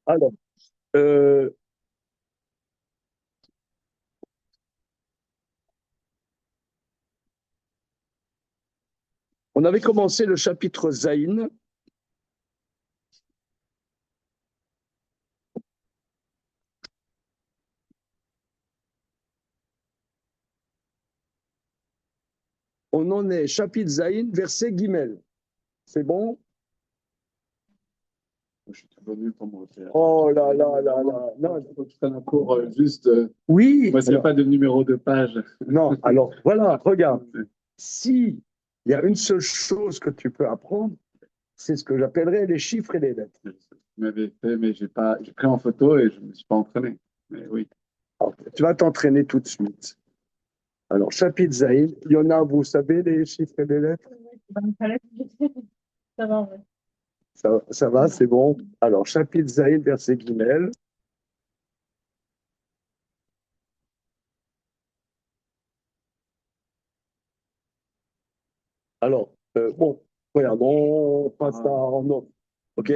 Alors, euh, on avait commencé le chapitre Zaïn. On en est chapitre Zaïn, verset Guimel. C'est bon? Je suis trop nul pour me refaire. Oh là là là là. Non. Il faut que je prenne un cours juste. Oui. Moi, s'il n'y a pas de numéro de page. Non, alors voilà, regarde. Si il y a une seule chose que tu peux apprendre, c'est ce que j'appellerais les chiffres et les lettres. Je m'avais fait, mais j'ai pris en photo et je ne me suis pas entraîné. Mais oui. Alors, tu vas t'entraîner tout de suite. Alors, chapitre Zaïn, il y en a, vous savez, les chiffres et les lettres? Ça va, ouais. Ça va, c'est bon. Alors, chapitre Zaïn, verset Guimel. Alors, bon, regarde, on passe ça en ordre. OK?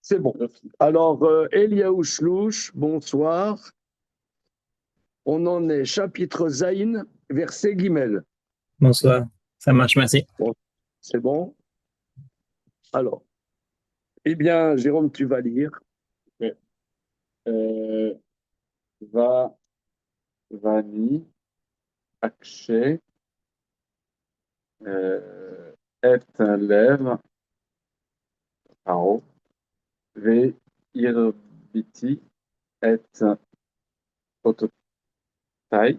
C'est bon. Alors, Eliaou Shlouch, bonsoir. On en est chapitre Zaïn, verset Guimel. Bonsoir, ça marche, merci. Bon, c'est bon? Alors, eh bien, Jérôme, tu vas lire. Ok. Euh, va, Vani, Akshay, Et Lev, Paro, Ve, Irbiti, Et Ototai,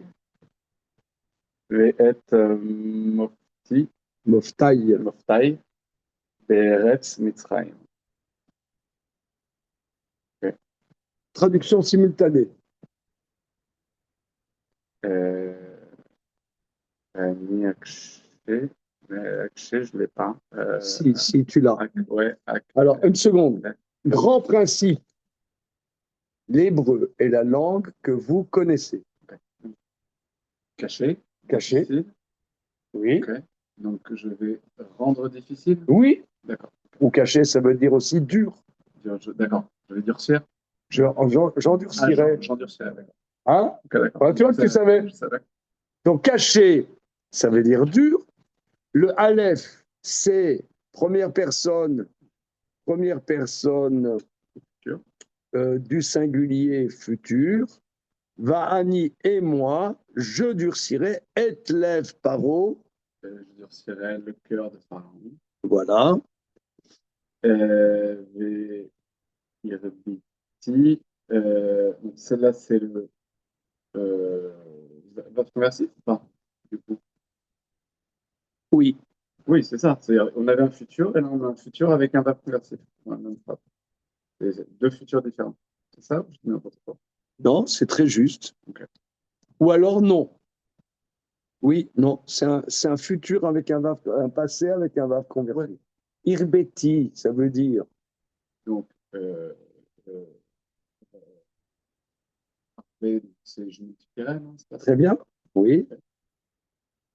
Ve, Et Mofti, Moftaï. Moftai, Be'eretz Mitzrayim. Ok. Traduction simultanée. Euh, Vani, Akshay, mais Akshay, je ne l'ai pas. Si tu l'as. Ouais, Alors, une seconde. Grand principe. L'hébreu est la langue que vous connaissez. caché. Caché. Difficile. Oui. Ok. Donc, je vais rendre difficile. Oui. D'accord. Ou caché, ça veut dire aussi dur. D'accord. Je vais durcir. J'endurcirais. J'endurcirai. D'accord. Hein? Ok, d'accord. Voilà, tu vois que tu savais. Je savais. Donc, caché, ça veut dire dur. Le Aleph, c'est première personne du singulier futur. Va'ani et moi, je durcirai, et lève paro. Je durcirai le cœur de Pharaon. Voilà. Ve Irbiti. Donc, celle-là, c'est le. Euh, votre versif ou pas? Du coup. Oui. Oui, c'est ça. On avait un futur et là, on a un futur avec un verbe conversif. Ouais, même pas. C'est deux futurs différents. C'est ça ou je dis n'importe quoi? Non, c'est très juste. Ok. Ou alors non. Oui, non, c'est un futur avec un passé avec un verbe converti. Ouais. Irbeti, ça veut dire. Donc, euh, mais je multiplierai, non? C'est pas ça? Très bien. Oui.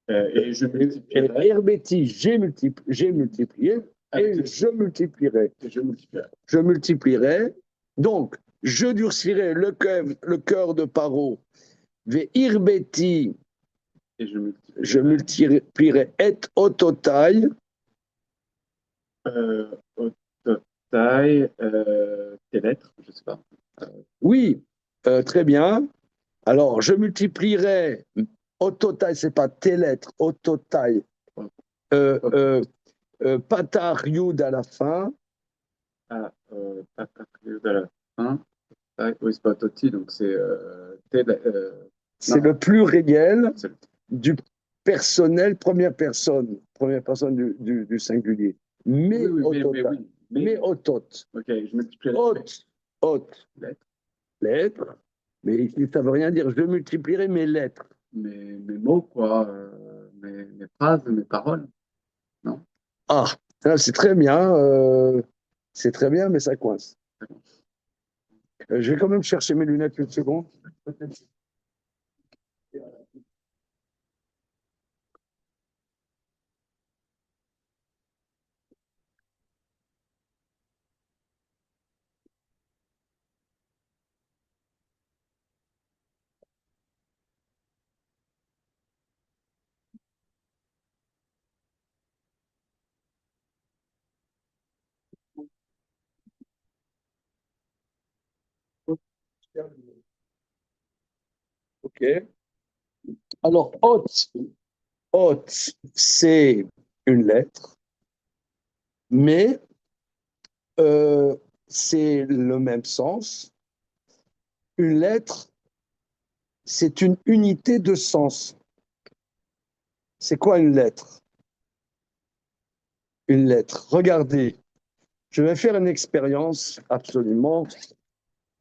Et je multiplierai. Irbeti, j'ai multiplié et je multiplierai. Et je multiplierai. Je multiplierai. Donc, je durcirai le cœur de Paro. Ve irbeti, Et je multiplierai et ototai. Au total, tes lettres, je sais pas. Oui, très bien. Alors, je multiplierai ototai, c'est pas tes lettres, ototai. Euh, euh, Patar Yud à la fin. Ah, pas de la fin. Ah, oui, c'est pas Toti, donc c'est C'est non, le pluriel c'est du personnel, première personne du singulier. Mais oui, au mais total. oui. Mais au tot. Ok, je multiplierai Hôte, les lettres, lettres. Mais ici, ça ne veut rien dire. Je multiplierai mes lettres. mes mots, quoi, mes phrases, mes paroles, non? Ah, c'est très bien, mais ça coince. Je vais quand même chercher mes lunettes une seconde. OK. Alors, hôte, c'est une lettre, mais c'est le même sens. Une lettre, c'est une unité de sens. C'est quoi une lettre? Une lettre. Regardez, je vais faire une expérience absolument,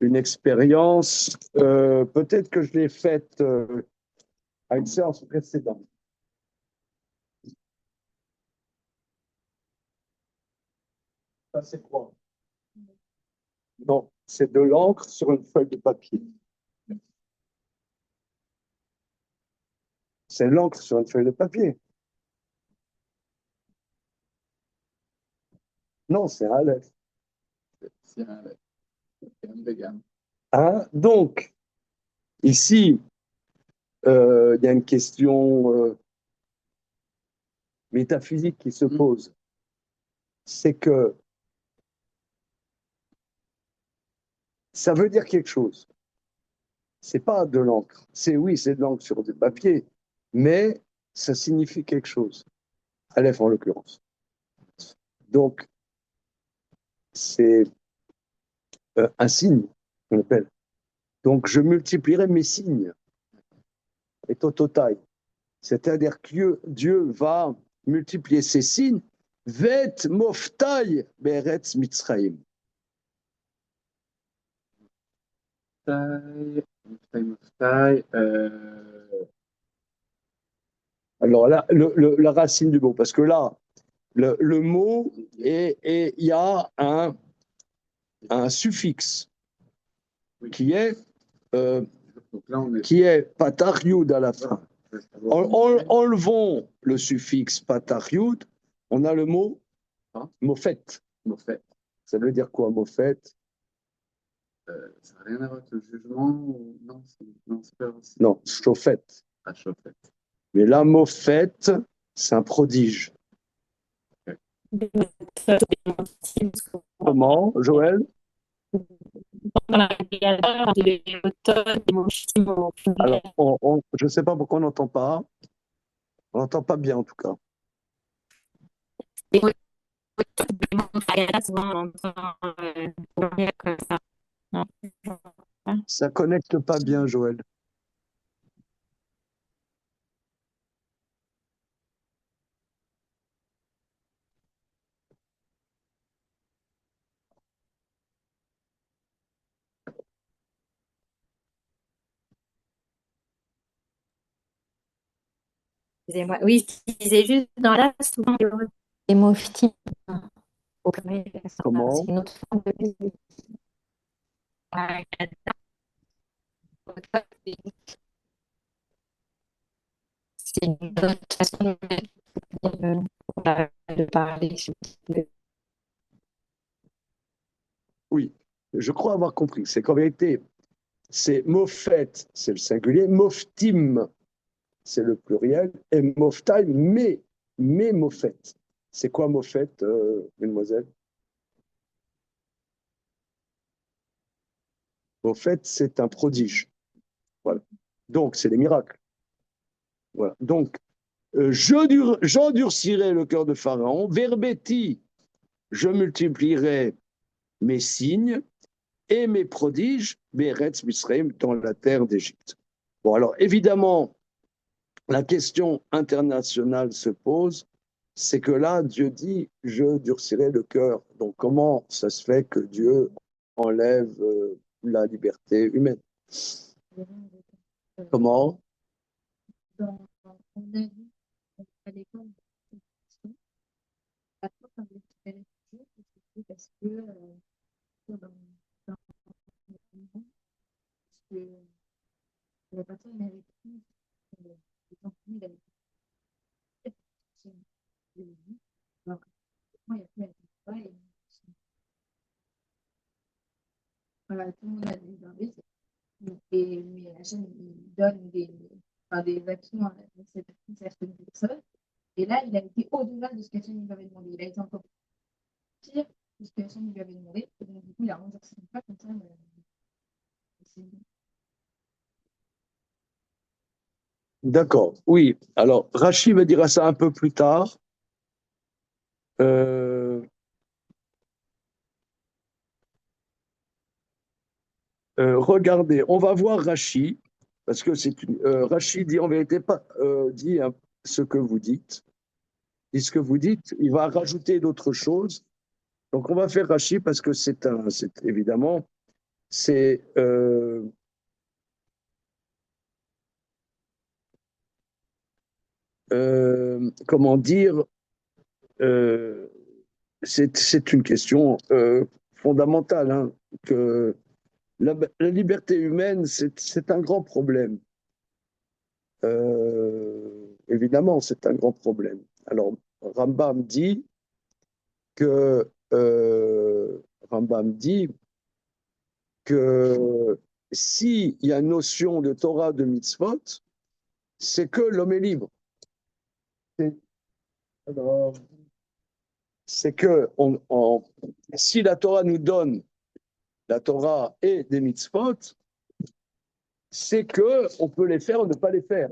une expérience, peut-être que je l'ai faite à une séance précédente. Ça, c'est quoi? Non, c'est de l'encre sur une feuille de papier. C'est l'encre sur une feuille de papier. Non, c'est un lait. C'est un vegan. Hein? Donc, ici, il y a une question métaphysique qui se pose. C'est que ça veut dire quelque chose. C'est pas de l'encre. Oui, c'est de l'encre sur du papier, mais ça signifie quelque chose. Aleph en l'occurrence. Donc, c'est un signe, on appelle. Donc, je multiplierai mes signes, et tototai. C'est-à-dire que Dieu va multiplier ses signes, vet moftai beretz mitzraim. Taille, Alors là, la racine du mot, parce que là, le mot, il y a un suffixe qui est patar yud à la fin. Enlevons le suffixe patar yud, on a le mot mofet. Ça veut dire quoi, mofet? Ça n'a rien à voir avec le jugement ou... Non, c'est pas aussi. Non, chauffet. Ah, chauffet. Mais là, mofet, c'est un prodige. Comment, Joël? Alors, je ne sais pas pourquoi on n'entend pas. On n'entend pas bien, en tout cas. Ça connecte pas bien, Joël. Excusez-moi. Oui, je disais juste dans là, souvent, les moftim au pluriel, Comment? c'est une autre forme de c'est une autre façon de parler. Oui, je crois avoir compris. C'est qu'en vérité, c'est mofet, c'est le singulier, moftim, c'est le pluriel, et moftaim, mais mofet. C'est quoi mofet, mademoiselle? Mofet, c'est un prodige. Voilà. Donc, c'est les miracles. Voilà. Donc, j'endurcirai le cœur de Pharaon, verbeti, je multiplierai mes signes et mes prodiges, Beretz Misraim, dans la terre d'Égypte. Bon, alors évidemment, la question internationale se pose, c'est que là, Dieu dit, je durcirai le cœur. Donc comment ça se fait que Dieu enlève la liberté humaine? Comment? On a vu à l'école, après, quand j'ai fait c'était parce que dans le monde, parce que la personne avait pris les contenus de la vie. Donc, moi, il y a plein de fois, et voilà, tout le monde a des envies. Mais la chaîne, il donne enfin, des actions à certaines personnes. Et là, il a été au-delà de ce que la chaîne lui avait demandé. Il a été encore pire que ce que la chaîne lui avait demandé. Et donc, du coup, il a remboursé pas comme ça. D'accord, oui. Alors, Rachid me dira ça un peu plus tard. Euh, regardez, on va voir Rachid, parce que Rachid dit en vérité pas dit hein, ce que vous dites. Dit ce que vous dites, il va rajouter d'autres choses. Donc, on va faire Rachid parce que c'est évidemment, c'est comment dire, euh, c'est une question fondamentale, hein, que la liberté humaine, c'est un grand problème. Évidemment, c'est un grand problème. Alors, Rambam dit que Rambam dit que s'il y a une notion de Torah de mitzvot, c'est que l'homme est libre. Alors, c'est que si la Torah nous donne la Torah et des mitzvot, c'est que on peut les faire ou ne pas les faire.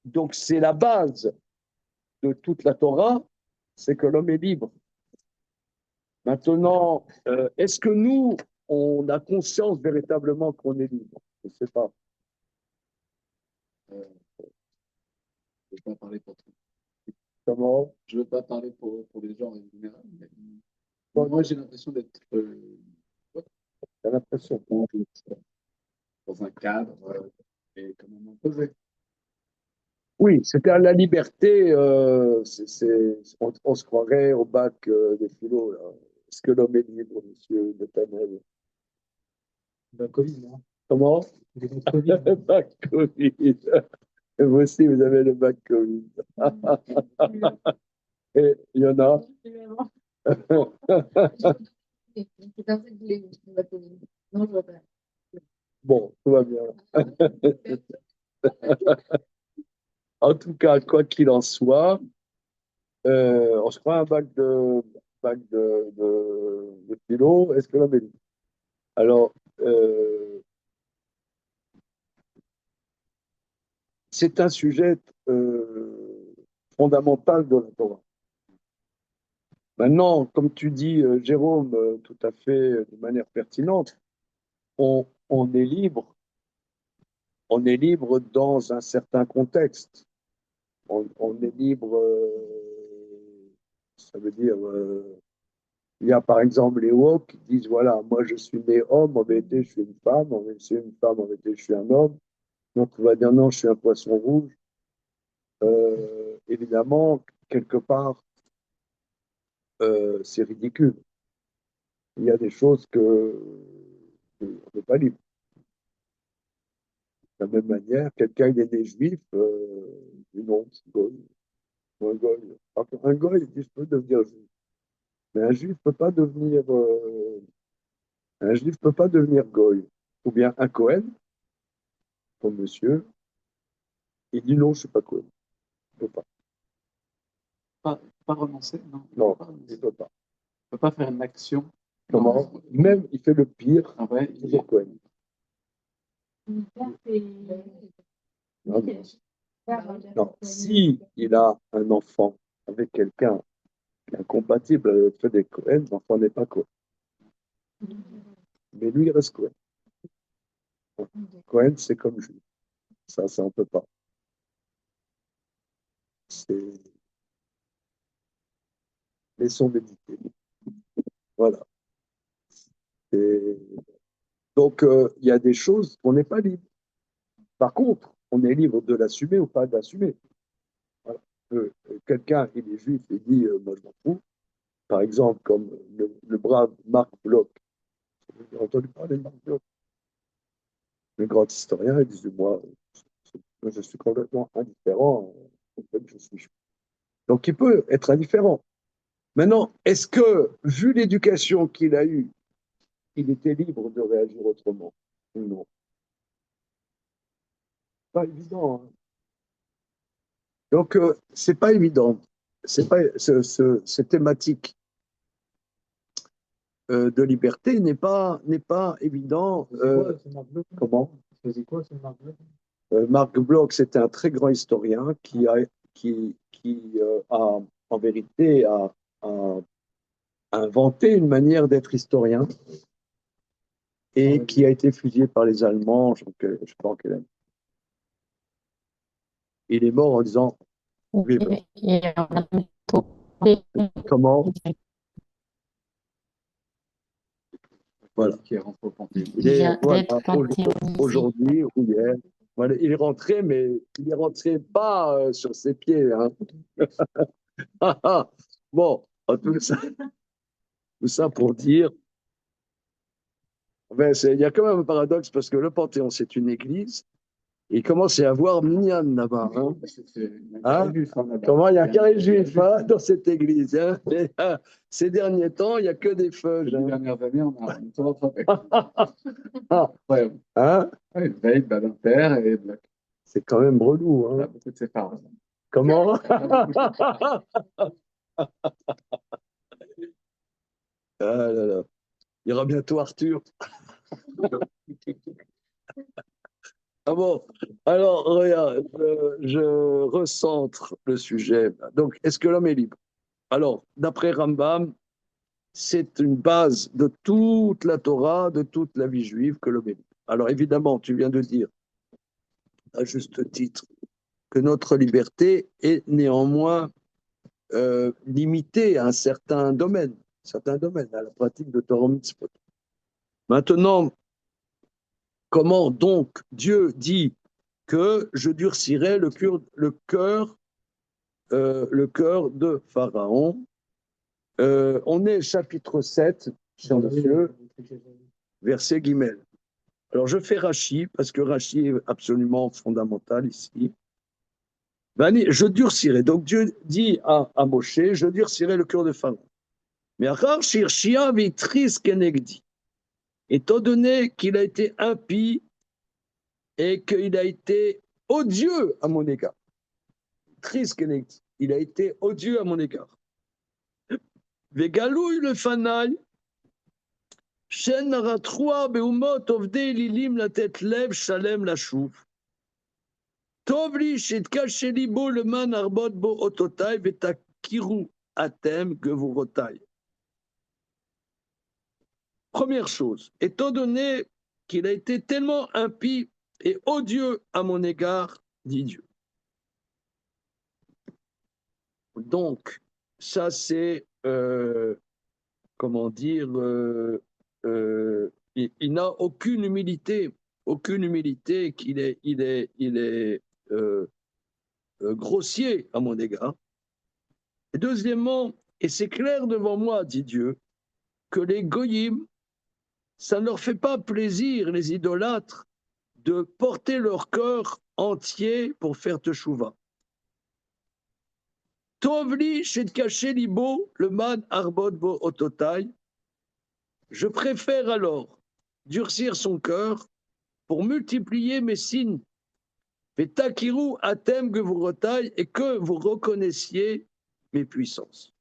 Donc c'est la base de toute la Torah, c'est que l'homme est libre. Maintenant, est-ce que nous, on a conscience véritablement qu'on est libre? Je ne sais pas. Je ne veux pas parler pour tout. Comment? Je ne veux pas parler pour les gens en général. Mais... Bon, moi, j'ai l'impression d'être J'ai l'impression qu'on est dans un cadre et quand même imposé. oui, c'était à la liberté. On se croirait au bac de philo. Là. Est-ce que l'homme est libre, monsieur Betanel? Le Covid, hein. Comment? Le Covid. Le bac Covid. Et vous aussi, vous avez le bac Covid. Et il y en a. C'est comme ça que je l'ai vu, le bac Covid. Non, je vois pas. Bon, tout va bien. En tout cas, quoi qu'il en soit, on se croit un bac de philo. Est-ce que l'homme est libre? Alors, c'est un sujet fondamental de la Torah. Maintenant, comme tu dis, Jérôme, tout à fait de manière pertinente, on est libre dans un certain contexte. On est libre, ça veut dire, il y a par exemple les woke qui disent, voilà, moi je suis né homme, en vérité je suis une femme, en vérité je suis une femme, en vérité je suis un homme. Donc on va dire non, je suis un poisson rouge. Évidemment, quelque part, c'est ridicule. Il y a des choses on n'est pas libre. De la même manière, quelqu'un il est né juif, il dit non, c'est goy, ou un goy. Alors qu'un goy, il dit je peux devenir juif. Mais un juif peut pas devenir goy. Ou bien un Cohen, comme monsieur, il dit non, je suis pas Cohen. Il peut pas. Pas renoncer, non. Non, Pas renoncer. il peut pas. Ne peut pas faire une action. Comment? Même, il fait le pire, Ah ouais, toujours Cohen. Non, non. Si il a un enfant avec quelqu'un qui est incompatible avec le fait des Cohen, l'enfant n'est pas Cohen. Mais lui, il reste Cohen. Cohen, c'est comme juif. Ça, on peut pas. C'est... Laissons méditer. Voilà. Et donc, il y a des choses qu'on n'est pas libre. Par contre, on est libre de l'assumer ou pas d'assumer. Voilà. Quelqu'un, il est juif et dit moi je m'en fous. Par exemple, comme le brave Marc Bloch. Vous avez entendu parler de Marc Bloch? Le grand historien, il disait moi, je suis complètement indifférent au fait que je suis juif. Donc, il peut être indifférent. Maintenant, est-ce que, vu l'éducation qu'il a eue, il était libre de réagir autrement ou non? Pas évident. Hein. Donc, c'est pas évident. C'est pas cette thématique de liberté n'est pas évident. C'est Marc Bloch, hein? Comment? Il faisait quoi, ce Marc Bloch? Marc Bloch, c'était un très grand historien qui a, en vérité, a inventé une manière d'être historien et qui a été fusillé par les Allemands. Je sais pas en quelle année. Il est mort en disant, lui est blanc. Et on a plutôt- Comment? Voilà. Qui est rentré au Panthéon. Il est, vient voilà, d'être panthéonisé. aujourd'hui ou hier. Voilà, il est rentré, mais il est rentré pas sur ses pieds, hein. Bon, tout ça pour dire, ben, il y a quand même un paradoxe parce que le Panthéon, c'est une église et il commence à y avoir minyan là-bas, hein. Hein? Comment il y a qu'un juif hein, dans cette église, hein. Et, ces derniers temps, il n'y a que des feuilles. Les Hein. dernières années, on a tout rattrapé. Ah, Incroyable. hein? Ouais, Veil, Badinter et Bloch. C'est quand même relou. On a Hein. beaucoup de séparés. Comment? Ah là là. Il y aura bientôt Arthur. Ah bon, alors regarde, je recentre le sujet. Donc, est-ce que l'homme est libre? Alors, d'après Rambam, c'est une base de toute la Torah, de toute la vie juive que l'homme est libre. Alors évidemment, tu viens de dire, à juste titre, que notre liberté est néanmoins limitée à un certain domaine, à la pratique de Torah Mitzvot. Maintenant, comment donc Dieu dit que je durcirai le cœur de Pharaon? On est chapitre 7, cher monsieur, verset Guimel. Alors je fais Rachi, parce que Rachi est absolument fondamental ici. Je durcirai. Donc Dieu dit à Moshe, je durcirai le cœur de Pharaon. Mais Achar Shirshia vitris kenegdi. Étant donné qu'il a été impie et qu'il a été odieux à mon égard. Tris kenegdi. Il a été odieux à mon égard. Vegalouille le fanaï. Shen naratroua beumot ovdei lilim la tête lève shalem la chouv. טוב לי שיתקשה ליבו למען ארבות בו אותותיי ותכירו אתם גבורותיי. Première chose, étant donné qu'il a été tellement impie et odieux à mon égard, dit Dieu. Donc, ça c'est, comment dire, il n'a aucune humilité qu'il est grossier à mon égard. Et deuxièmement, et c'est clair devant moi, dit Dieu, que les goyim, ça ne leur fait pas plaisir, les idolâtres, de porter leur cœur entier pour faire teshuva. Tovli caché libo le man arbod bo ototai. Je préfère alors durcir son cœur pour multiplier mes signes. Vetakiru atem gevurotai, et que vous reconnaissiez mes puissances.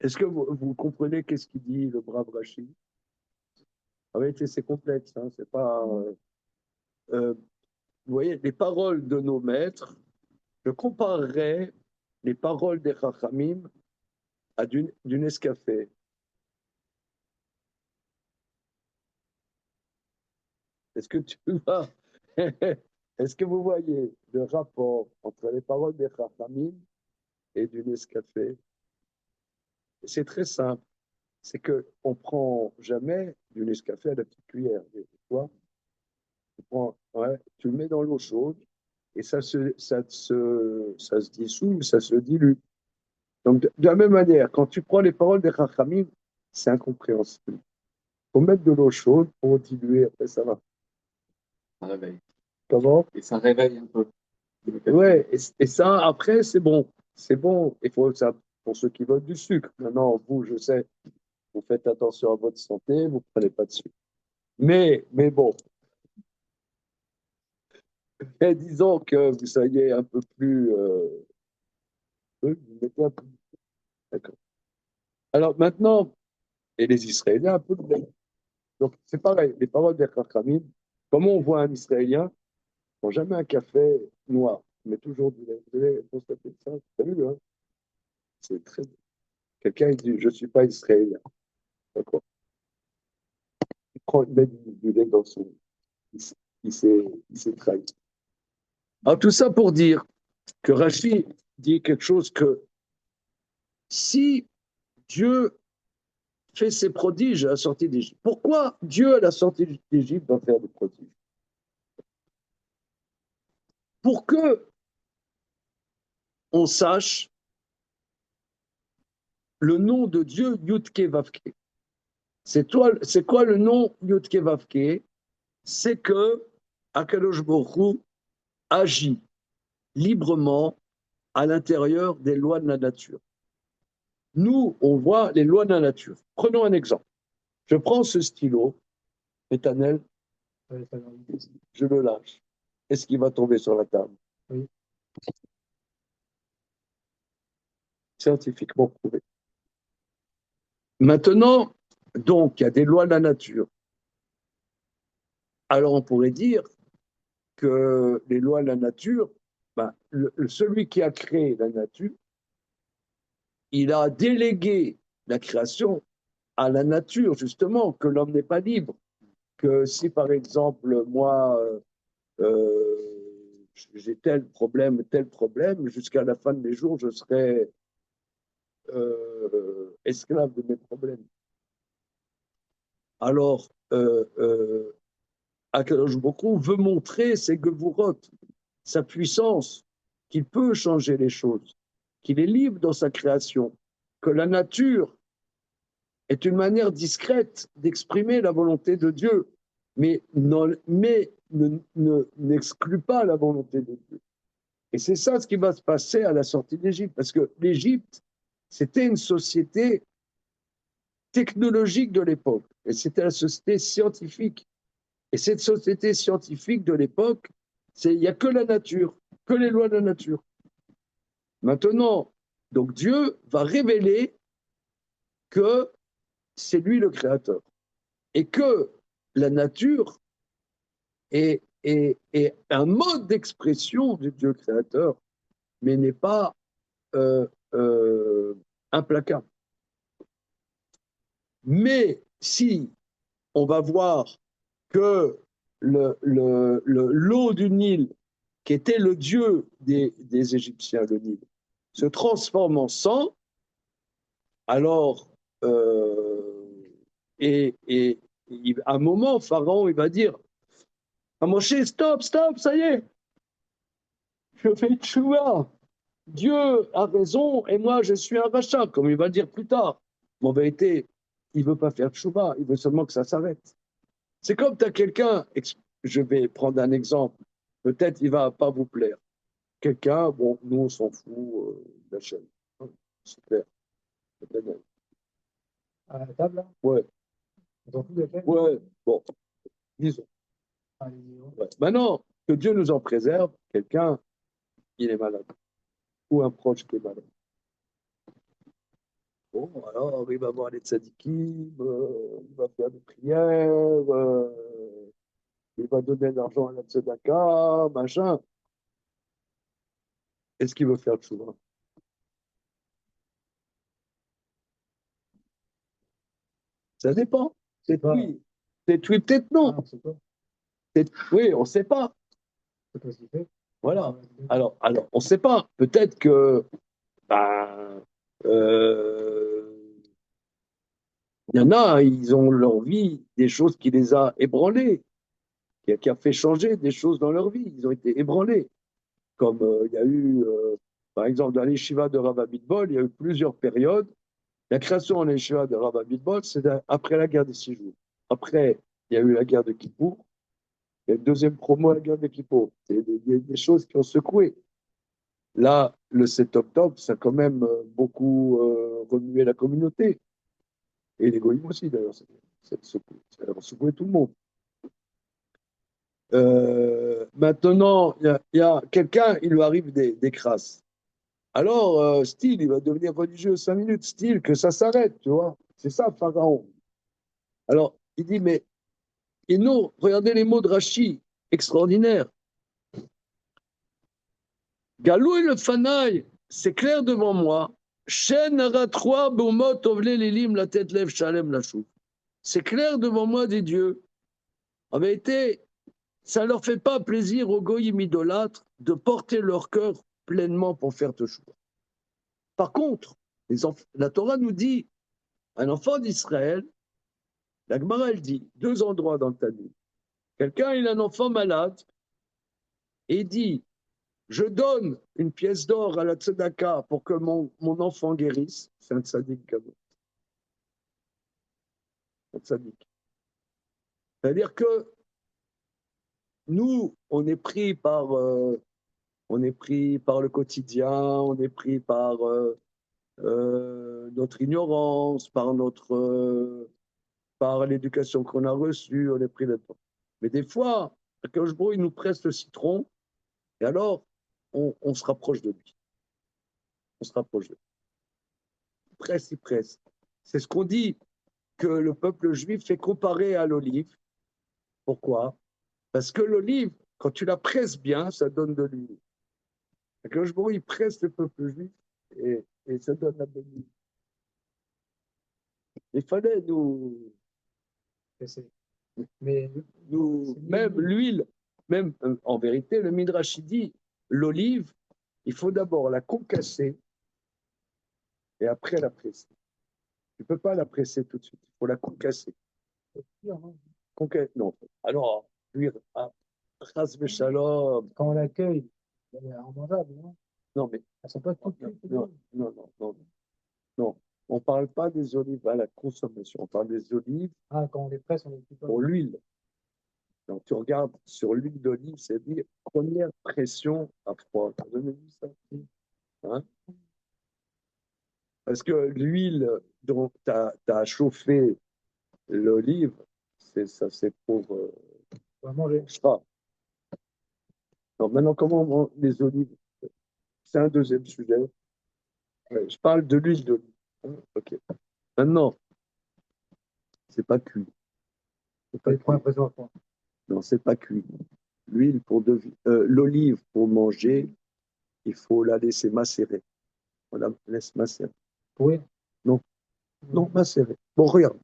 Est-ce que vous comprenez qu'est-ce qu'il dit le brave Rachid? En réalité, c'est complexe, hein, c'est pas. Vous voyez, les paroles de nos maîtres, je comparerais les paroles des Chachamim à du Nescafé. Est-ce que tu vois, est-ce que vous voyez le rapport entre les paroles des Chachamim et du Nescafé? C'est très simple. C'est qu'on ne prend jamais du Nescafé à la petite cuillère. Tu vois, tu le mets dans l'eau chaude et ça se dissout, ça se dilue. Donc, de la même manière, quand tu prends les paroles des Chachamim, c'est incompréhensible. Il faut mettre de l'eau chaude pour diluer, après ça va. Ça réveille. Comment? Et ça réveille un peu. Ouais, et ça, après, c'est bon. C'est bon. Il faut ça pour ceux qui veulent du sucre. Maintenant, vous, je sais, vous faites attention à votre santé, vous ne prenez pas de sucre. Mais bon, mais disons que vous soyez un peu plus. Vous mettez un peu. D'accord. Alors maintenant, et les Israéliens un peu de blé. Donc c'est pareil, les paroles des Chachamim, Comment on voit un Israélien? Ils ne jamais un café noir, mais toujours du lait. Vous avez constaté ça? T'as vu, hein? C'est très. Quelqu'un il dit, je ne suis pas israélien. D'accord. Il met du lait dans son. Il, s- il s'est trahi. Alors, tout ça pour dire que Rachid dit quelque chose que si Dieu fait ses prodiges à la sortie d'Égypte, pourquoi Dieu à la sortie d'Égypte doit faire des prodiges? Pour que on sache le nom de Dieu Yudke Vavke. C'est quoi le nom Yudke Vavke? C'est que Akadosh Baruch Hu agit librement à l'intérieur des lois de la nature. Nous, on voit les lois de la nature. Prenons un exemple. Je prends ce stylo, Éternel, je le lâche. Est-ce qu'il va tomber sur la table? Oui. Scientifiquement prouvé. Maintenant, donc, il y a des lois de la nature. Alors, on pourrait dire que les lois de la nature, ben, celui qui a créé la nature, il a délégué la création à la nature, justement, que l'homme n'est pas libre. Que si, par exemple, moi, j'ai tel problème, jusqu'à la fin de mes jours, je serai esclave de mes problèmes. Alors, Akadosh Bokhu veut montrer ses Gevurot, sa puissance, qu'il peut changer les choses, qu'il est libre dans sa création, que la nature est une manière discrète d'exprimer la volonté de Dieu, mais n'exclut pas la volonté de Dieu. Et c'est ça ce qui va se passer à la sortie d'Égypte, parce que l'Égypte, c'était une société technologique de l'époque, et c'était la société scientifique. Et cette société scientifique de l'époque, il n'y a que la nature, que les lois de la nature. Maintenant, donc Dieu va révéler que c'est lui le créateur et que la nature est un mode d'expression du Dieu créateur, mais n'est pas euh, euh, implacable. Mais si on va voir que l'eau du Nil, qui était le dieu des Égyptiens, le Nil, se transforme en sang, alors, et à un moment, Pharaon, il va dire, ah, Moshe, stop, ça y est, je fais tchouva. Dieu a raison et moi, je suis un rachat, comme il va le dire plus tard. Mais en vérité, il ne veut pas faire tchouva, il veut seulement que ça s'arrête. C'est comme tu as quelqu'un, je vais prendre un exemple, peut-être il ne va pas vous plaire. Quelqu'un, bon, nous on s'en fout de la chaîne. C'est clair. À la table, là? Ouais, On s'en fout de la chaîne? ouais, bon, disons. Allez-y, ouais. Ouais. Maintenant, que Dieu nous en préserve, quelqu'un, il est malade. Ou un proche qui est malade. Bon, alors il va voir les tzadikim, il va faire des prières, il va donner de l'argent à la tzedaka, machin. Est-ce qu'il veut faire le chouva? Ça dépend. C'est pas. oui. C'est oui, peut-être Ah, non. on sait pas. Oui, on ne sait pas. C'est pas ce qu'il fait. Voilà. Alors, on ne sait pas. Peut-être que ben, il y en a, ils ont leur vie, des choses qui les a ébranlés, qui a fait changer des choses dans leur vie. Ils ont été ébranlés. Comme il y a eu, par exemple, dans les Shivas de Rav Abitbol, il y a eu plusieurs périodes. La création en Yeshiva de Rav Abitbol, c'est après la guerre des 6 jours. Après, il y a eu la guerre de Kippour. Il y a une deuxième promo à la guerre de Kippour. C'est des choses qui ont secoué. Là, le 7 octobre, ça a quand même beaucoup remué la communauté. Et les goïms aussi, d'ailleurs. Ça a secoué tout le monde. Maintenant, il y a quelqu'un, il lui arrive des crasses. Alors, style, il va devenir religieux 5 minutes, style, que ça s'arrête, tu vois. C'est ça, Pharaon. Alors, il dit, mais Et non, regardez les mots de Rashi, extraordinaire. Galou et le Fanaï, c'est clair devant moi. Shen aratroa bomot ovle lilim la tête lève shalem la chou. C'est clair devant moi des dieux. En vérité, ça ne leur fait pas plaisir aux goyim idolâtres de porter leur cœur pleinement pour faire teshuva. Par contre, la Torah nous dit, un enfant d'Israël, la Gemara elle dit, 2 endroits dans le Talmud. Quelqu'un, il a un enfant malade, et il dit, je donne une pièce d'or à la tzedaka pour que mon enfant guérisse. C'est un tzaddik kadosh. Un tzaddik. C'est-à-dire que nous, on est pris par le quotidien, on est pris par notre ignorance, par l'éducation qu'on a reçue, on est pris là-dedans. Mais des fois, Akadosh Baruch Hu, il nous presse le citron, et alors, on se rapproche de lui. On se rapproche de lui. Il presse. C'est ce qu'on dit que le peuple juif fait comparer à l'olive. Pourquoi? Parce que l'olive, quand tu la presses bien, ça donne de l'huile. Akadosh Baruch Hu, il presse le peuple juif et ça donne la bonne huile. Il fallait Mais même l'huile, même en vérité, le Midrash dit, l'olive, il faut d'abord la concasser et après la presser. Tu ne peux pas la presser tout de suite, il faut la concasser. Non, alors, cuire, chas v'shalom. quand on l'accueille, elle est immangeable, non? Non, mais Elles ne sont pas toutes cuites. non. On ne parle pas des olives à la consommation, on parle des olives Ah, quand on les presse, on les cuit pas. pour l'huile. Donc, tu regardes sur l'huile d'olive, c'est-à-dire première pression à froid. Vous avez vu ça? Hein? Parce que l'huile dont tu as chauffé l'olive, c'est pour On va manger. ça. Non, maintenant, comment on mange les olives? C'est un deuxième sujet. Je parle de l'huile d'olive. Ok. Maintenant, c'est pas cuit. C'est pas Les premières cuit. pressions à froid. Non, c'est pas cuit. L'olive pour manger, il faut la laisser macérer. On la laisse macérer. Oui. Non, macérer. Bon, regarde.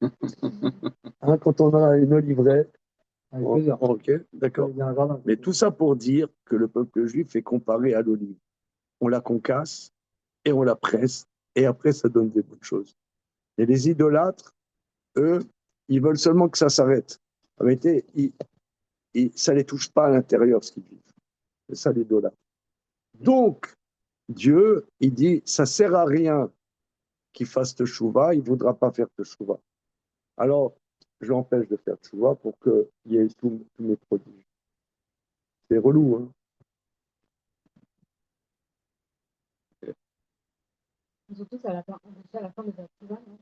Hein, quand on a une oliveraie, Avec plaisir. ok, d'accord. Il y a un jardin. Mais tout ça pour dire que le peuple juif est comparé à l'olive. On la concasse et on la presse, et après ça donne des bonnes choses. Et les idolâtres, eux, ils veulent seulement que ça s'arrête. En réalité, ça ne les touche pas à l'intérieur ce qu'ils vivent. C'est ça l'idolâtre. Donc, Dieu, il dit, ça ne sert à rien qu'il fasse teshuva, il ne voudra pas faire teshuva. Alors, je l'empêche de faire teshuva pour qu'il y ait tous mes prodiges. C'est relou, hein? Surtout, c'est à la fin de la saison, non?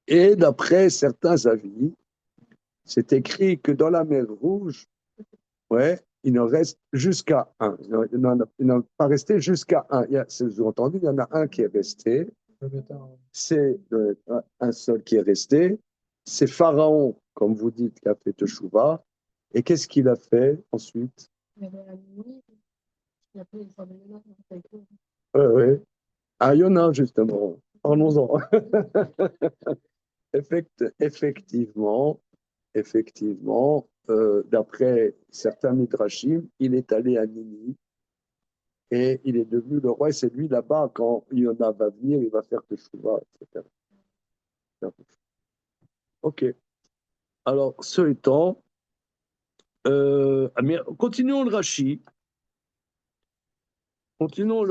Et d'après certains avis, c'est écrit que dans la mer Rouge, il en reste jusqu'à un. Il n'en pas resté jusqu'à un. Vous entendu, il y en a un qui est resté. C'est un seul qui est resté. C'est Pharaon, comme vous dites, qui a fait Teshuvah. Et qu'est-ce qu'il a fait ensuite? Il y avait la nuit, et après, il s'en allait là, avec eux. Oui. Ah, Yona, justement. Parlons-en. Effectivement, d'après certains midrashim, il est allé à Ninive et il est devenu le roi. Et c'est lui là-bas, quand Yona va venir, il va faire Teshuvah, etc. Ok. Alors, ce étant, mais continuons le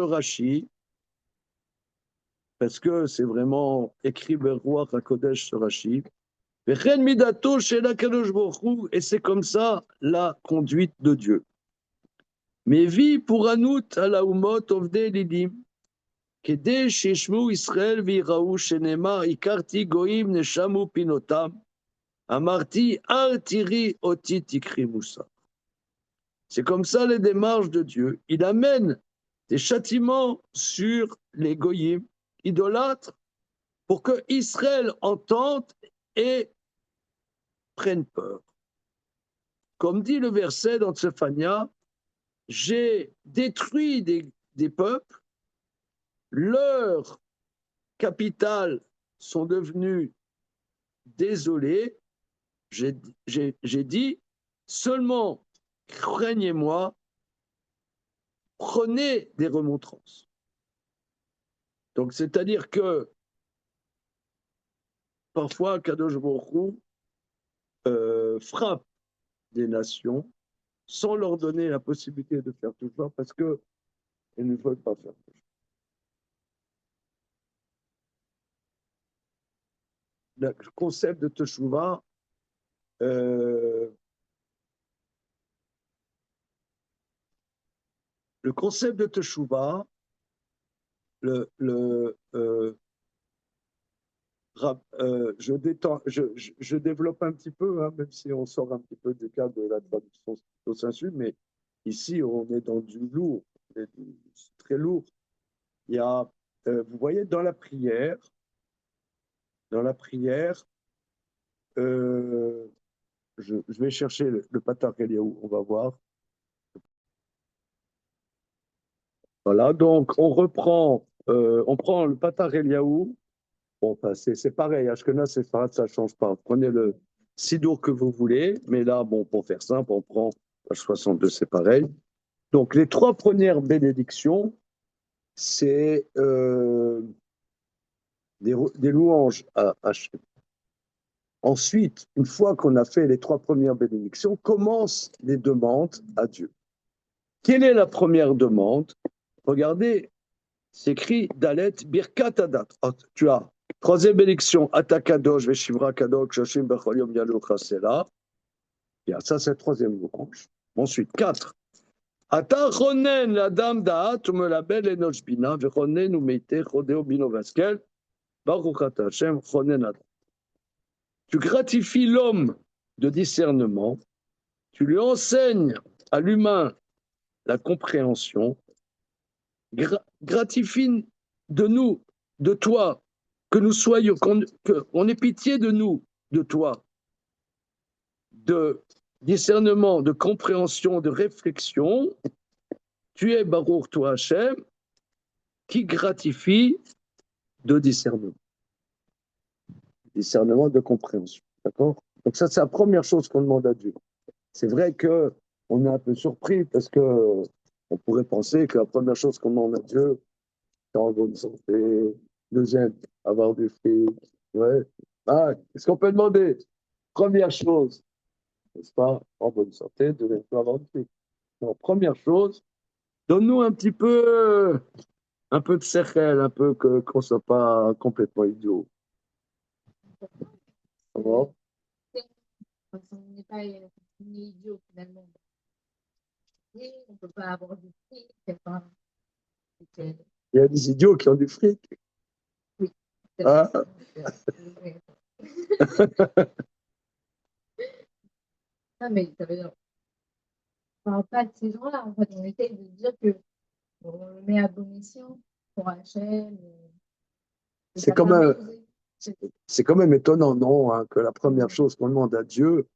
Rashi. Parce que c'est vraiment écrit Beruach HaKodesh ce Rashi. Et c'est comme ça la conduite de Dieu. Mais vie pour Anout à la Umot Ovdei Lidim, Kede Sheshmu Israël Viraou Shenema Ikarti Goim Neshamu Pinotam, Amarti Artiri Oti Tikri Moussa. C'est comme ça les démarches de Dieu. Il amène des châtiments sur les Goyim idolâtres, pour que Israël entende et prenne peur. Comme dit le verset dans Tsephania, j'ai détruit des peuples, leurs capitales sont devenues désolées. J'ai dit, seulement craignez-moi, prenez des remontrances. Donc, c'est-à-dire que parfois, Kadosh Baruch Hu frappe des nations sans leur donner la possibilité de faire tout ça parce qu'elles ne veulent pas faire tout ça. Le concept de Teshuvah, le concept de Teshuvah, je développe un petit peu, hein, même si on sort un petit peu du cadre de la traduction au sensu, mais ici on est dans du lourd, c'est très lourd. Il y a, vous voyez, dans la prière, je vais chercher le Patar Eliaou, on va voir. Voilà, donc on prend le Patar Eliaou. Bon, enfin, c'est pareil, Ashkenaz et Sfarad, ça ne change pas. Prenez le sidour que vous voulez, mais là, bon, pour faire simple, on prend page 62, c'est pareil. Donc, les 3 premières bénédictions, c'est des louanges à Hachem. Ensuite, une fois qu'on a fait les 3 premières bénédictions, commencent les demandes à Dieu. Quelle est la première demande? Regardez, c'est écrit Dalet Birkat Adat. Tu as 3e bénédiction, Atakadosh Veshivra Kadosh Shoshim Bechol Yom Yalu Chasela. Ça, c'est la 3e louange. Ensuite, 4. Ata Ronen Ladam Da'at Umelabel Enosh Bina Veronen Umeite Chodeo Bino Vaskel Baruch Ata Hashem Ronen Adam. Tu gratifies l'homme de discernement, tu lui enseignes à l'humain la compréhension, gratifie de nous, de toi, que nous soyons, qu'on ait pitié de nous, de toi, de discernement, de compréhension, de réflexion. Tu es Baruch toi Hachem, qui gratifie de discernement. Discernement de compréhension. D'accord? Donc ça, c'est la première chose qu'on demande à Dieu. C'est vrai qu'on est un peu surpris parce que on pourrait penser que la première chose qu'on demande à Dieu, c'est en bonne santé. Deuxième, avoir du fric. Ouais. Ah, qu'est-ce qu'on peut demander? Première chose, n'est-ce pas? En bonne santé, deuxième chose, avoir du fric. Donc, première chose, donne-nous un petit peu, de sechel, un peu qu'on ne soit pas complètement idiot. Comment? On n'est pas idiot finalement. Et on ne peut pas avoir du fric. Il y a des idiots qui ont du fric. Oui. Ah. Non, mais ça veut dire. On ne parle pas de ces gens-là. En fait, on essaye de dire que on le met à bon escient pour Hachem. C'est quand même étonnant, non, hein, que la première chose qu'on demande à Dieu,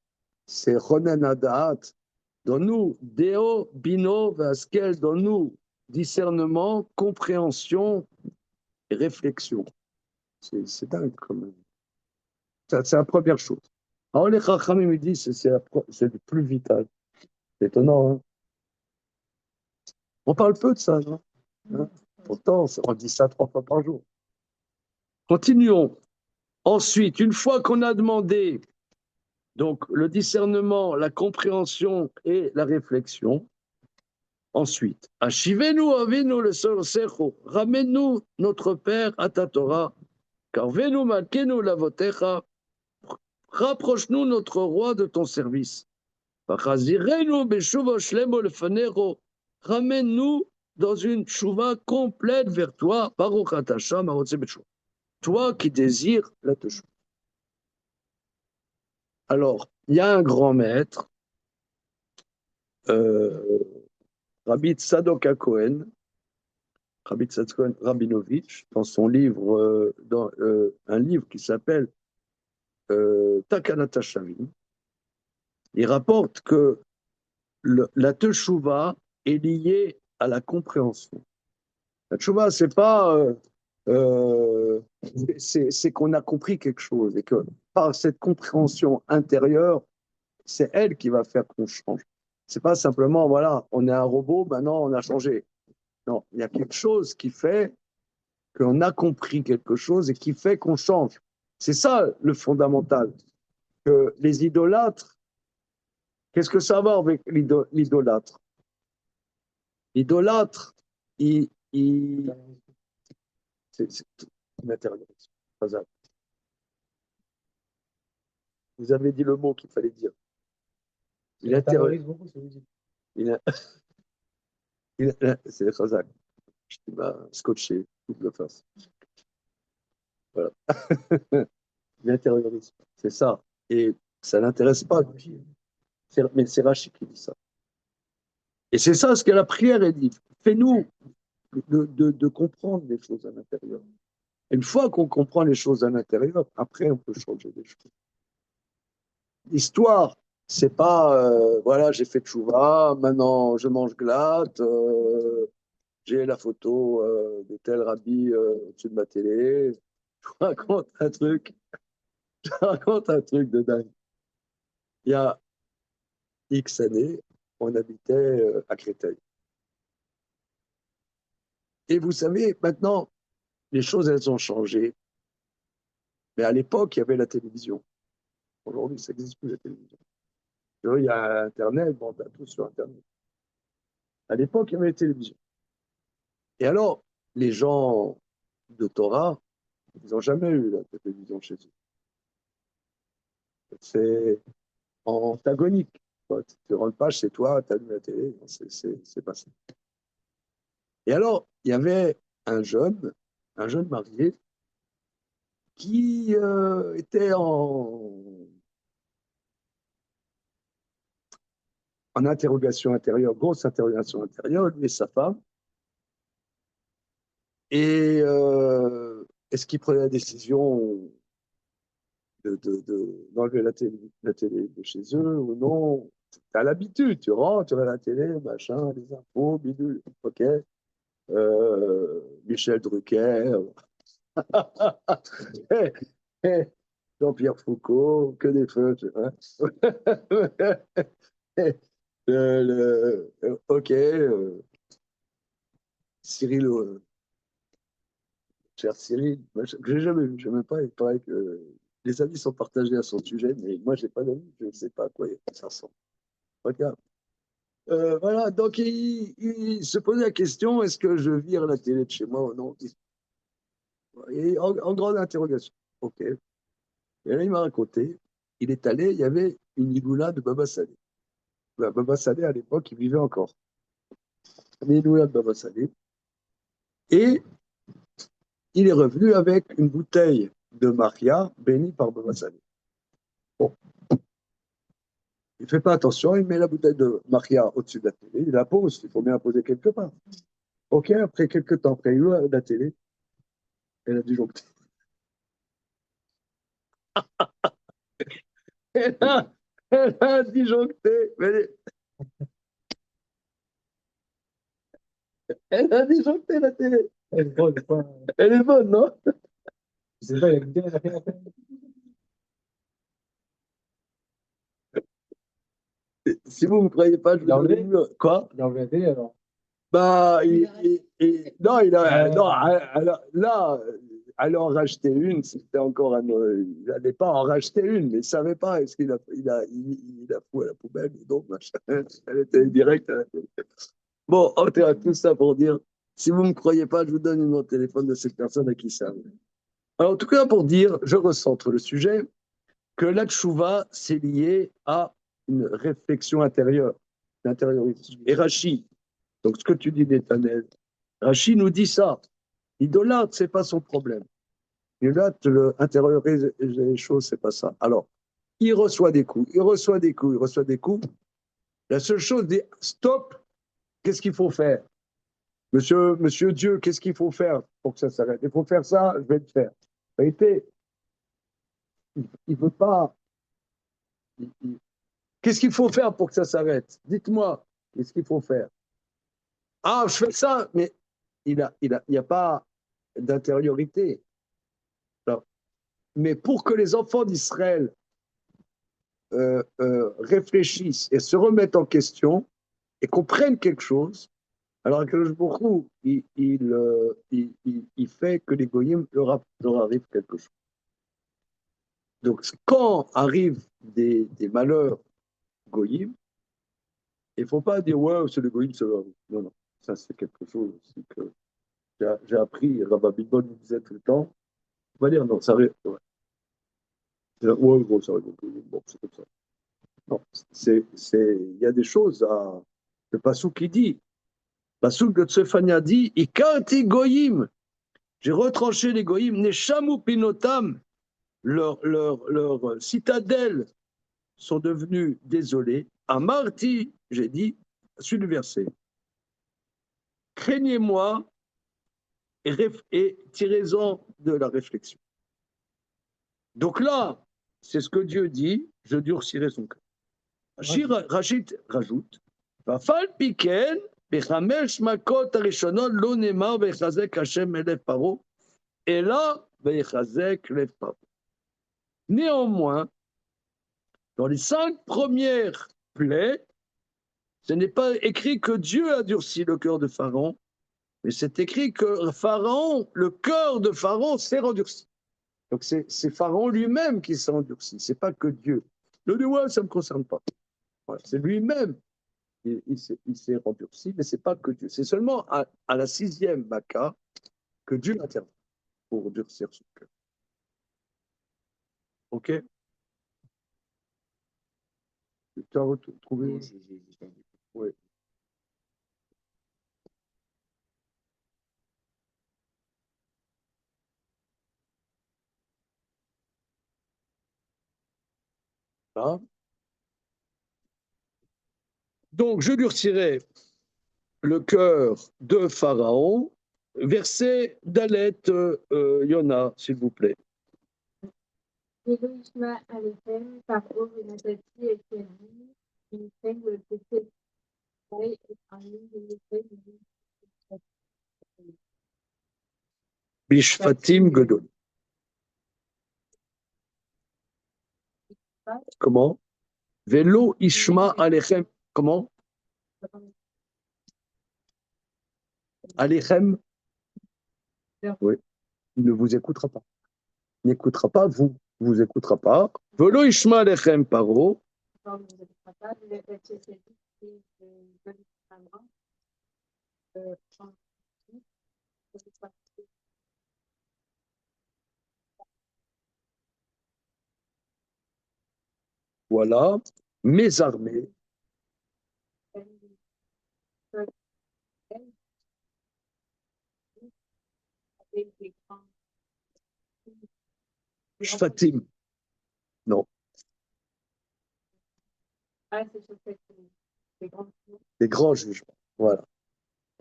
c'est Ronen Adat, donne-nous Deo, Bino, Vaskel, donne-nous discernement, compréhension et réflexion. C'est dingue quand même. C'est la première chose. Alors les Chachamim me disent c'est le plus vital. C'est étonnant, hein. On parle peu de ça, non, hein? Pourtant, on dit ça 3 fois par jour. Continuons. Ensuite, une fois qu'on a demandé donc le discernement, la compréhension et la réflexion, ensuite, Ashivenu avinu le Secho, ramène-nous notre Père à ta Torah, car venu malkenu lavotecha, rapproche-nous notre roi de ton service. Vachazirenu beshuva shlemo lefanecho, ramène-nous dans une chouva complète vers toi, Baruch ata Hashem harotzeh b'teshuvah. Toi qui désires la teshuvah. Alors, il y a un grand maître, Rabbi Tzadok HaKohen, Rabbi Tzadok Rabinovitch, dans son livre, un livre qui s'appelle Takanat Hashavim, il rapporte que la teshuva est liée à la compréhension. La teshuva, c'est pas, c'est qu'on a compris quelque chose et que par cette compréhension intérieure, c'est elle qui va faire qu'on change. C'est pas simplement, voilà, on est un robot, maintenant on a changé. Non, il y a quelque chose qui fait qu'on a compris quelque chose et qui fait qu'on change. C'est ça le fondamental. Que les idolâtres, qu'est-ce que ça va avec l'idolâtre? L'idolâtre, c'est matérialiste. Vous avez dit le mot qu'il fallait dire. Il terrorise beaucoup, c'est vous. C'est Khazak. Je m'a scotché, double face. Voilà. L'intériorisme, c'est ça. Et ça n'intéresse pas. Mais c'est Rachid qui dit ça. Et c'est ça ce que la prière est dit. Fais-nous de comprendre les choses à l'intérieur. Une fois qu'on comprend les choses à l'intérieur, après on peut changer les choses. L'histoire, c'est pas voilà, j'ai fait tchouva, maintenant je mange glatte, j'ai la photo de tel rabbi au-dessus de ma télé. Je raconte un truc, de dingue. Il y a X années, on habitait à Créteil. Et vous savez, maintenant, les choses, elles ont changé. Mais à l'époque, il y avait la télévision. Aujourd'hui, ça n'existe plus, la télévision. Il y a Internet, bon, on a tout sur Internet. À l'époque, il y avait la télévision. Et alors, les gens de Torah, ils n'ont jamais eu la télévision chez eux. C'est antagonique. Tu ne rentres pas chez toi, tu allumes la télé, c'est pas ça. Et alors, il y avait un jeune marié, qui était en interrogation intérieure, grosse interrogation intérieure, lui et sa femme. Et est-ce qu'il prenait la décision d'enlever la télé de chez eux ou non? Tu as l'habitude, tu rentres, tu vas à la télé, machin, les infos, bidule, ok. Michel Drucker, Jean-Pierre Foucault, que des feux, tu vois. Ok, Cyril, cher Cyril, je n'ai jamais vu, je ne sais même pas, il paraît que les avis sont partagés à son sujet, mais moi, je n'ai pas d'avis, je ne sais pas à quoi ça ressemble. Regarde. Voilà, donc il se posait la question, est-ce que je vire la télé de chez moi ou non? Et en grande interrogation. Ok. Et là, il m'a raconté, il est allé, il y avait une igoula de Baba Salé. Baba Salé, à l'époque, il vivait encore. Une igoula de Baba Salé. Et il est revenu avec une bouteille de Maria bénie par Baba Salé. Bon. Il ne fait pas attention, il met la bouteille de Maria au-dessus de la télé, il la pose, il faut bien la poser quelque part. Ok, après quelques temps, après il ouvre la télé, elle a disjoncté. Elle a disjoncté. Elle a disjoncté la télé. Elle est bonne, quoi. Elle est bonne, non? Je sais pas, il y a bien la peine. Si vous ne me croyez pas, je vous donne le mur. Quoi? Il a enlevé la télé alors. Bah, non, là, aller en racheter une, c'était encore un. Il n'allait pas en racheter une, mais il ne savait pas. Est-ce qu'il a foutu à la poubelle, donc machin. Elle était directe à la poubelle. Bon, on à tout ça pour dire, si vous ne me croyez pas, je vous donne le numéro de téléphone de cette personne à qui ça arrive. Alors, en tout cas, pour dire, je recentre le sujet, que la tchouva, c'est lié à une réflexion intérieure, l'intériorisme. Et Rachid, donc ce que tu dis d'Étanel, Rachid nous dit ça. L'idolâtre, ce n'est pas son problème. L'idolâtre, intériorise les choses, ce n'est pas ça. Alors, il reçoit des coups, il reçoit des coups, il reçoit des coups. La seule chose, dit stop, qu'est-ce qu'il faut faire? Monsieur Dieu, qu'est-ce qu'il faut faire pour que ça s'arrête? Il faut faire ça, je vais le faire. En réalité, il ne veut pas. Qu'est-ce qu'il faut faire pour que ça s'arrête? Dites-moi, qu'est-ce qu'il faut faire? Ah, je fais ça, mais il y a pas d'intériorité. Alors, mais pour que les enfants d'Israël réfléchissent et se remettent en question et comprennent quelque chose, alors que beaucoup, il fait que les goyim leur arrive quelque chose. Donc, quand arrivent des malheurs goyim, il ne faut pas dire ouais, c'est le goyim, ça va. Non, non, ça c'est quelque chose aussi que j'ai appris. Rabbi Bidbon nous disait tout le temps. On va dire non, ça arrive. Ouais, ouais bon, ça arrive. Bon, c'est comme ça. Non, il y a des choses à. Le Passou qui dit. Passouk de Tsefania dit Ikarti goyim. J'ai retranché les goyim, Neshamu pinotam, leurs citadelles sont devenues désolées. Amarti, j'ai dit, suite du verset. Craignez-moi et tirez-en de la réflexion. Donc là, c'est ce que Dieu dit, je durcirai son cœur. Rachid rajoute Vafal piken, bechamesh makot arishonot lo nemar bechazek Hashem elev paro, et là, bechazek elev paro. Néanmoins, dans les 5 premières plaies, ce n'est pas écrit que Dieu a durci le cœur de Pharaon, mais c'est écrit que Pharaon, le cœur de Pharaon s'est endurci. Donc c'est Pharaon lui-même qui s'est endurci, c'est pas que Dieu. Le dit ouais, ça ne me concerne pas. Ouais, c'est lui-même, il s'est endurci, mais c'est pas que Dieu. C'est seulement à la 6e Maca que Dieu intervient pour durcir son cœur. Ok? Tu as retrouvé? Oui. Hein? Donc, je durcirai le cœur de Pharaon. Verset d'Alet Yona, s'il vous plaît. Elohishma Alechem, Paro Venatati et Kelly, une scène de péché et un ligne de l'effet de Bishfatim Gedol. Comment? Velo Ishma Alechem. Comment? Alechem. Oui. Il ne vous écoutera pas. Il n'écoutera pas vous. Il ne vous écoutera pas. Velo Ishma Alechem Paro. Voilà. Mes armées. Shfatim. Non. Des grands jugements. Voilà.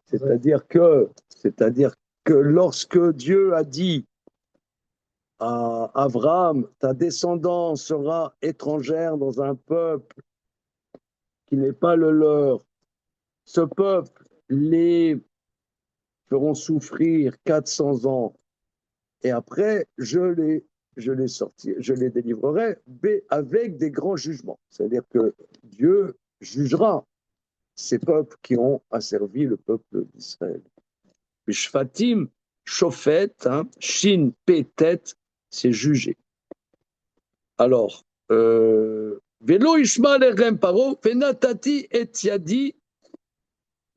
C'est-à-dire que lorsque Dieu a dit à Abraham, ta descendance sera étrangère dans un peuple qui n'est pas le leur, ce peuple les feront souffrir 400 ans et après je les sortirai, je les délivrerai avec des grands jugements. C'est-à-dire que Dieu jugera ces peuples qui ont asservi le peuple d'Israël. Shfatim, Shofet, Shin, Petet, c'est jugé. Alors, Velo Ishma Lechem Paro, Venatati et Yadi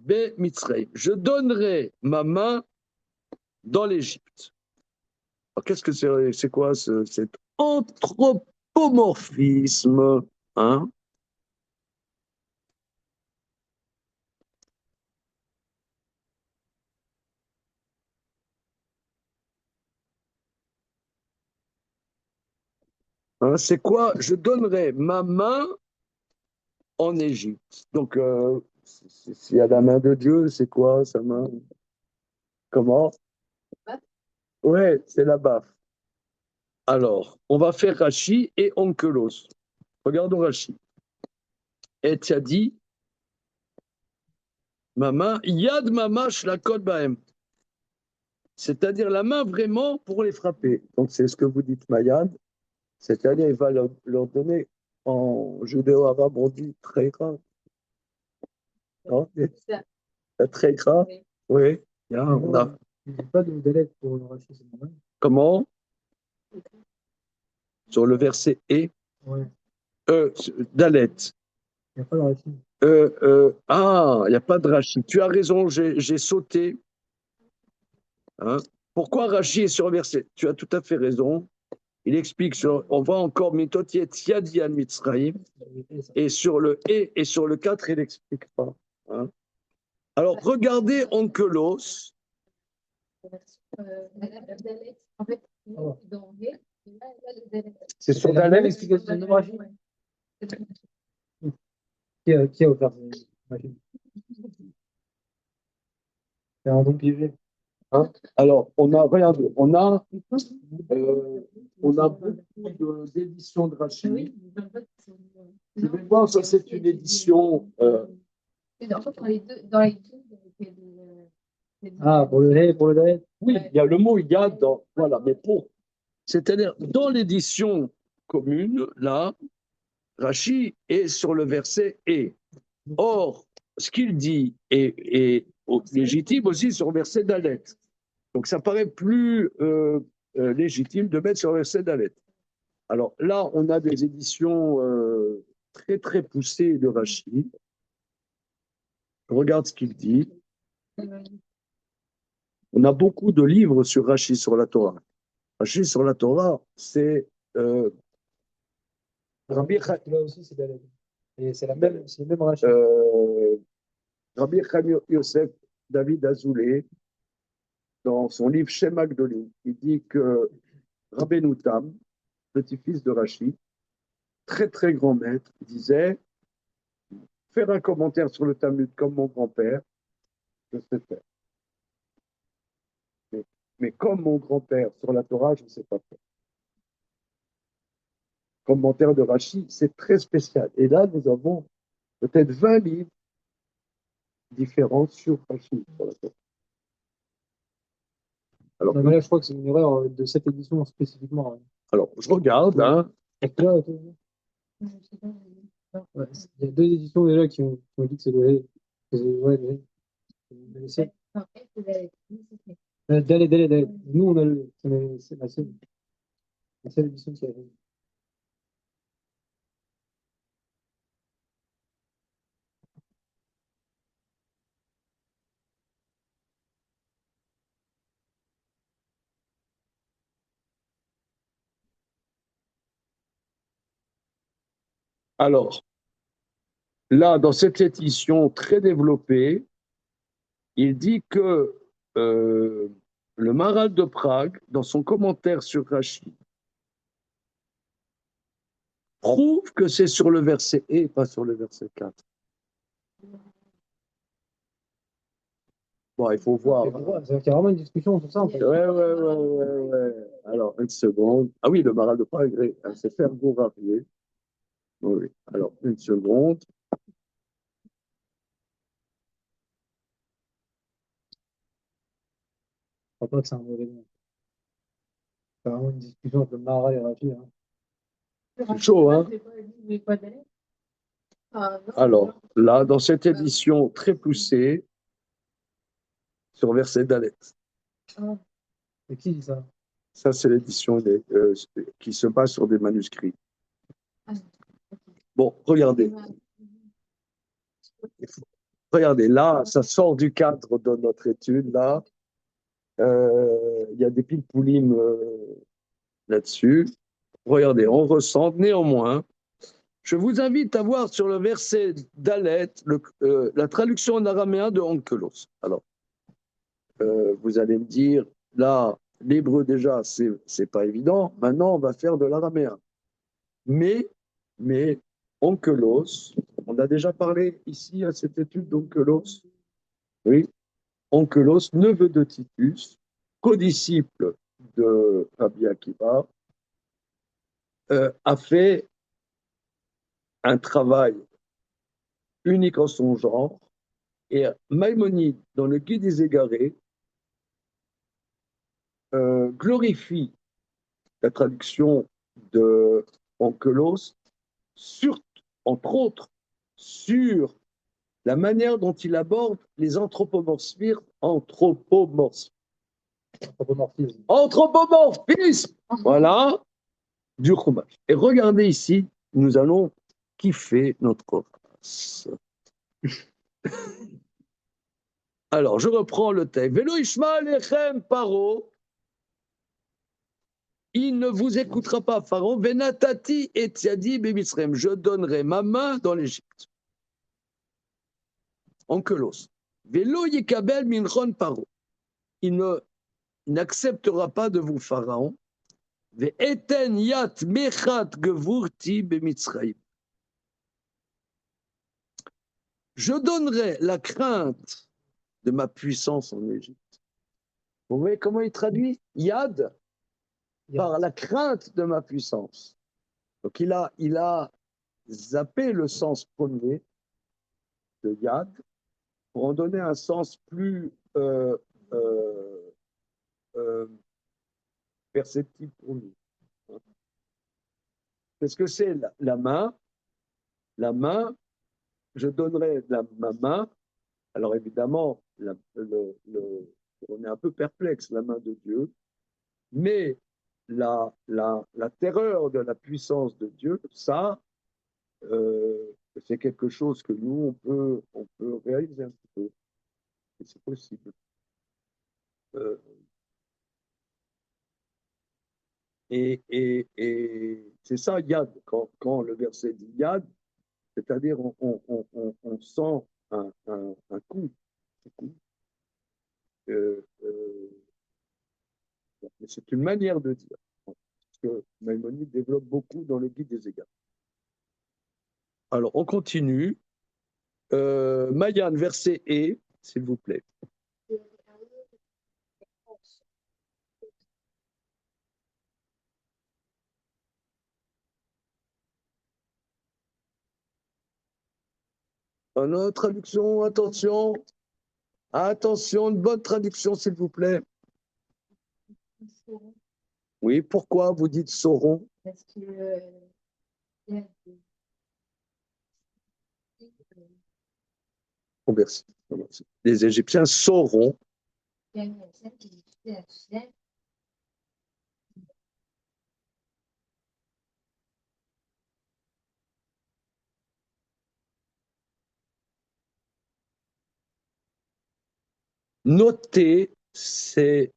Be Mitzrayim. Je donnerai ma main dans l'Égypte. Alors, qu'est-ce que c'est quoi cet anthropomorphisme, hein? C'est quoi? Je donnerai ma main en Égypte. Donc, s'il y a la main de Dieu, c'est quoi sa main? Comment? Baffe. Ouais, c'est la baffe. Alors, on va faire Rashi et Onkelos. Regardons Rashi. Et tu as dit, ma main, Yad mamash la kod bahem. C'est-à-dire la main vraiment pour les frapper. Donc c'est ce que vous dites, Mayad. C'est-à-dire il va leur donner, en judéo-arabe, on dit treira. Non? Ça. La treira. Oui. Oui. Bien, on a. Il n'y a pas de délai pour le rachis, c'est normal. Comment? Sur le verset et. Ouais. Dalet. Il n'y a pas de rachis. Il n'y a pas de Rashi. Tu as raison, j'ai sauté. Hein? Pourquoi Rashi est sur le verset? Tu as tout à fait raison. Il explique, on va encore Mitotiet Yadian Mitzraïm, et sur le et sur le 4, il n'explique pas. Hein? Alors, regardez Onkelos. En fait, dans V, C'est sur la même Dalet. explication de rachis. Qui a offert cette machine? C'est un don piégé. Hein? Alors, regardez, on a beaucoup d'éditions de Rashi. Je vais voir si c'est une édition. Dans les deux, Ah, pour le pour le délai. Oui, il y a le mot Yad dans. Voilà, mais pour. C'est-à-dire, dans l'édition commune, là, Rashi est sur le verset et. Or, ce qu'il dit est légitime aussi sur le verset Dalet. Donc, ça paraît plus légitime de mettre sur le verset Dalet. Alors là, on a des éditions très, très poussées de Rashi. Regarde ce qu'il dit. On a beaucoup de livres sur Rashi, sur la Torah. Rashi sur la Torah, c'est Rabbi Là aussi, c'est délai. Et c'est le même rachis. Rabbi Chaim Yosef David Azoulay, dans son livre Shem Agdolim, il dit que Rabbeinu Tam, petit-fils de Rashi, très très grand maître, disait faire un commentaire sur le Talmud comme mon grand-père, je sais faire. Mais comme mon grand-père sur la Torah, je ne sais pas faire. Commentaire de Rashi, c'est très spécial. Et là, nous avons peut-être 20 livres différents sur Rashi. Sur la Torah. Alors, Non, mais là, je crois que c'est une erreur de cette édition spécifiquement. Ouais. alors je regarde. Hein. Parce que là, ouais, il y a deux éditions déjà qui ont dit que c'est le ouais, Délai. Nous, on a c'est la seule édition qui a fait. Alors, là, dans cette édition très développée, il dit que le Maharal de Prague, dans son commentaire sur Rashi, prouve que c'est sur le verset et pas sur le verset 4. Bon, il faut voir. C'est qu'il y a vraiment une discussion sur ça. En fait. Ouais. Alors, une seconde. Ah oui, le Maharal de Prague, c'est faire varier. Oui. Alors, une seconde. Je crois pas que c'est un mauvais nom. C'est vraiment une discussion entre Mara et Rafi. Hein. C'est chaud, hein? Alors, là, dans cette édition très poussée, sur verset Dalet. Et qui dit ça? Ça, c'est l'édition qui se base sur des manuscrits. Bon, regardez. Regardez, là, ça sort du cadre de notre étude, là. Il y a des pilpoulim là-dessus. Regardez, on ressent. Néanmoins, je vous invite à voir sur le verset Dalet la traduction en araméen de Onkelos. Alors, vous allez me dire, là, l'hébreu déjà, c'est pas évident. Maintenant, on va faire de l'araméen. Mais Onkelos, on a déjà parlé ici à cette étude d'Onkelos. Oui. Onkelos, neveu de Titus, codisciple de Rabbi Akiva, a fait un travail unique en son genre, et Maïmonide, dans le Guide des Égarés, glorifie la traduction de Onkelos, entre autres, sur la manière dont il aborde les anthropomorphismes. Anthropomorphisme, voilà, du Chumash. Et regardez ici, nous allons kiffer notre race. Alors, je reprends le texte. Velo Ishma Alechem Paro, il ne vous écoutera pas, Pharaon. Venatati et Tsiadi Bemitzrem, je donnerai ma main dans l'Égypte. Onkelos. Velo Yekabel Minchon Paro, il n'acceptera pas de vous, Pharaon. Ve'eten yat mechat gevurti bemitzraïm. Je donnerai la crainte de ma puissance en Égypte. Vous voyez comment il traduit Yad par la crainte de ma puissance. Donc il a zappé le sens premier de Yad pour en donner un sens plus perceptible pour nous. Qu'est-ce que c'est la main? La main, je donnerai ma main. Alors évidemment, on est un peu perplexe, la main de Dieu, mais la terreur de la puissance de Dieu, ça, c'est quelque chose que nous, on peut réaliser un petit peu. Et c'est possible. Et c'est ça, Yad. Quand le verset dit Yad, c'est-à-dire on sent un coup. Mais c'est une manière de dire. Parce que Maïmonide développe beaucoup dans le Guide des Égards. Alors, on continue. Mayan, verset E, s'il vous plaît. Une autre traduction, attention. Attention, une bonne traduction, s'il vous plaît. Oui, pourquoi vous dites sauron? Parce que Oh, merci. Les Égyptiens sauront. il y a une scène qui est la Chine. Noter, c'est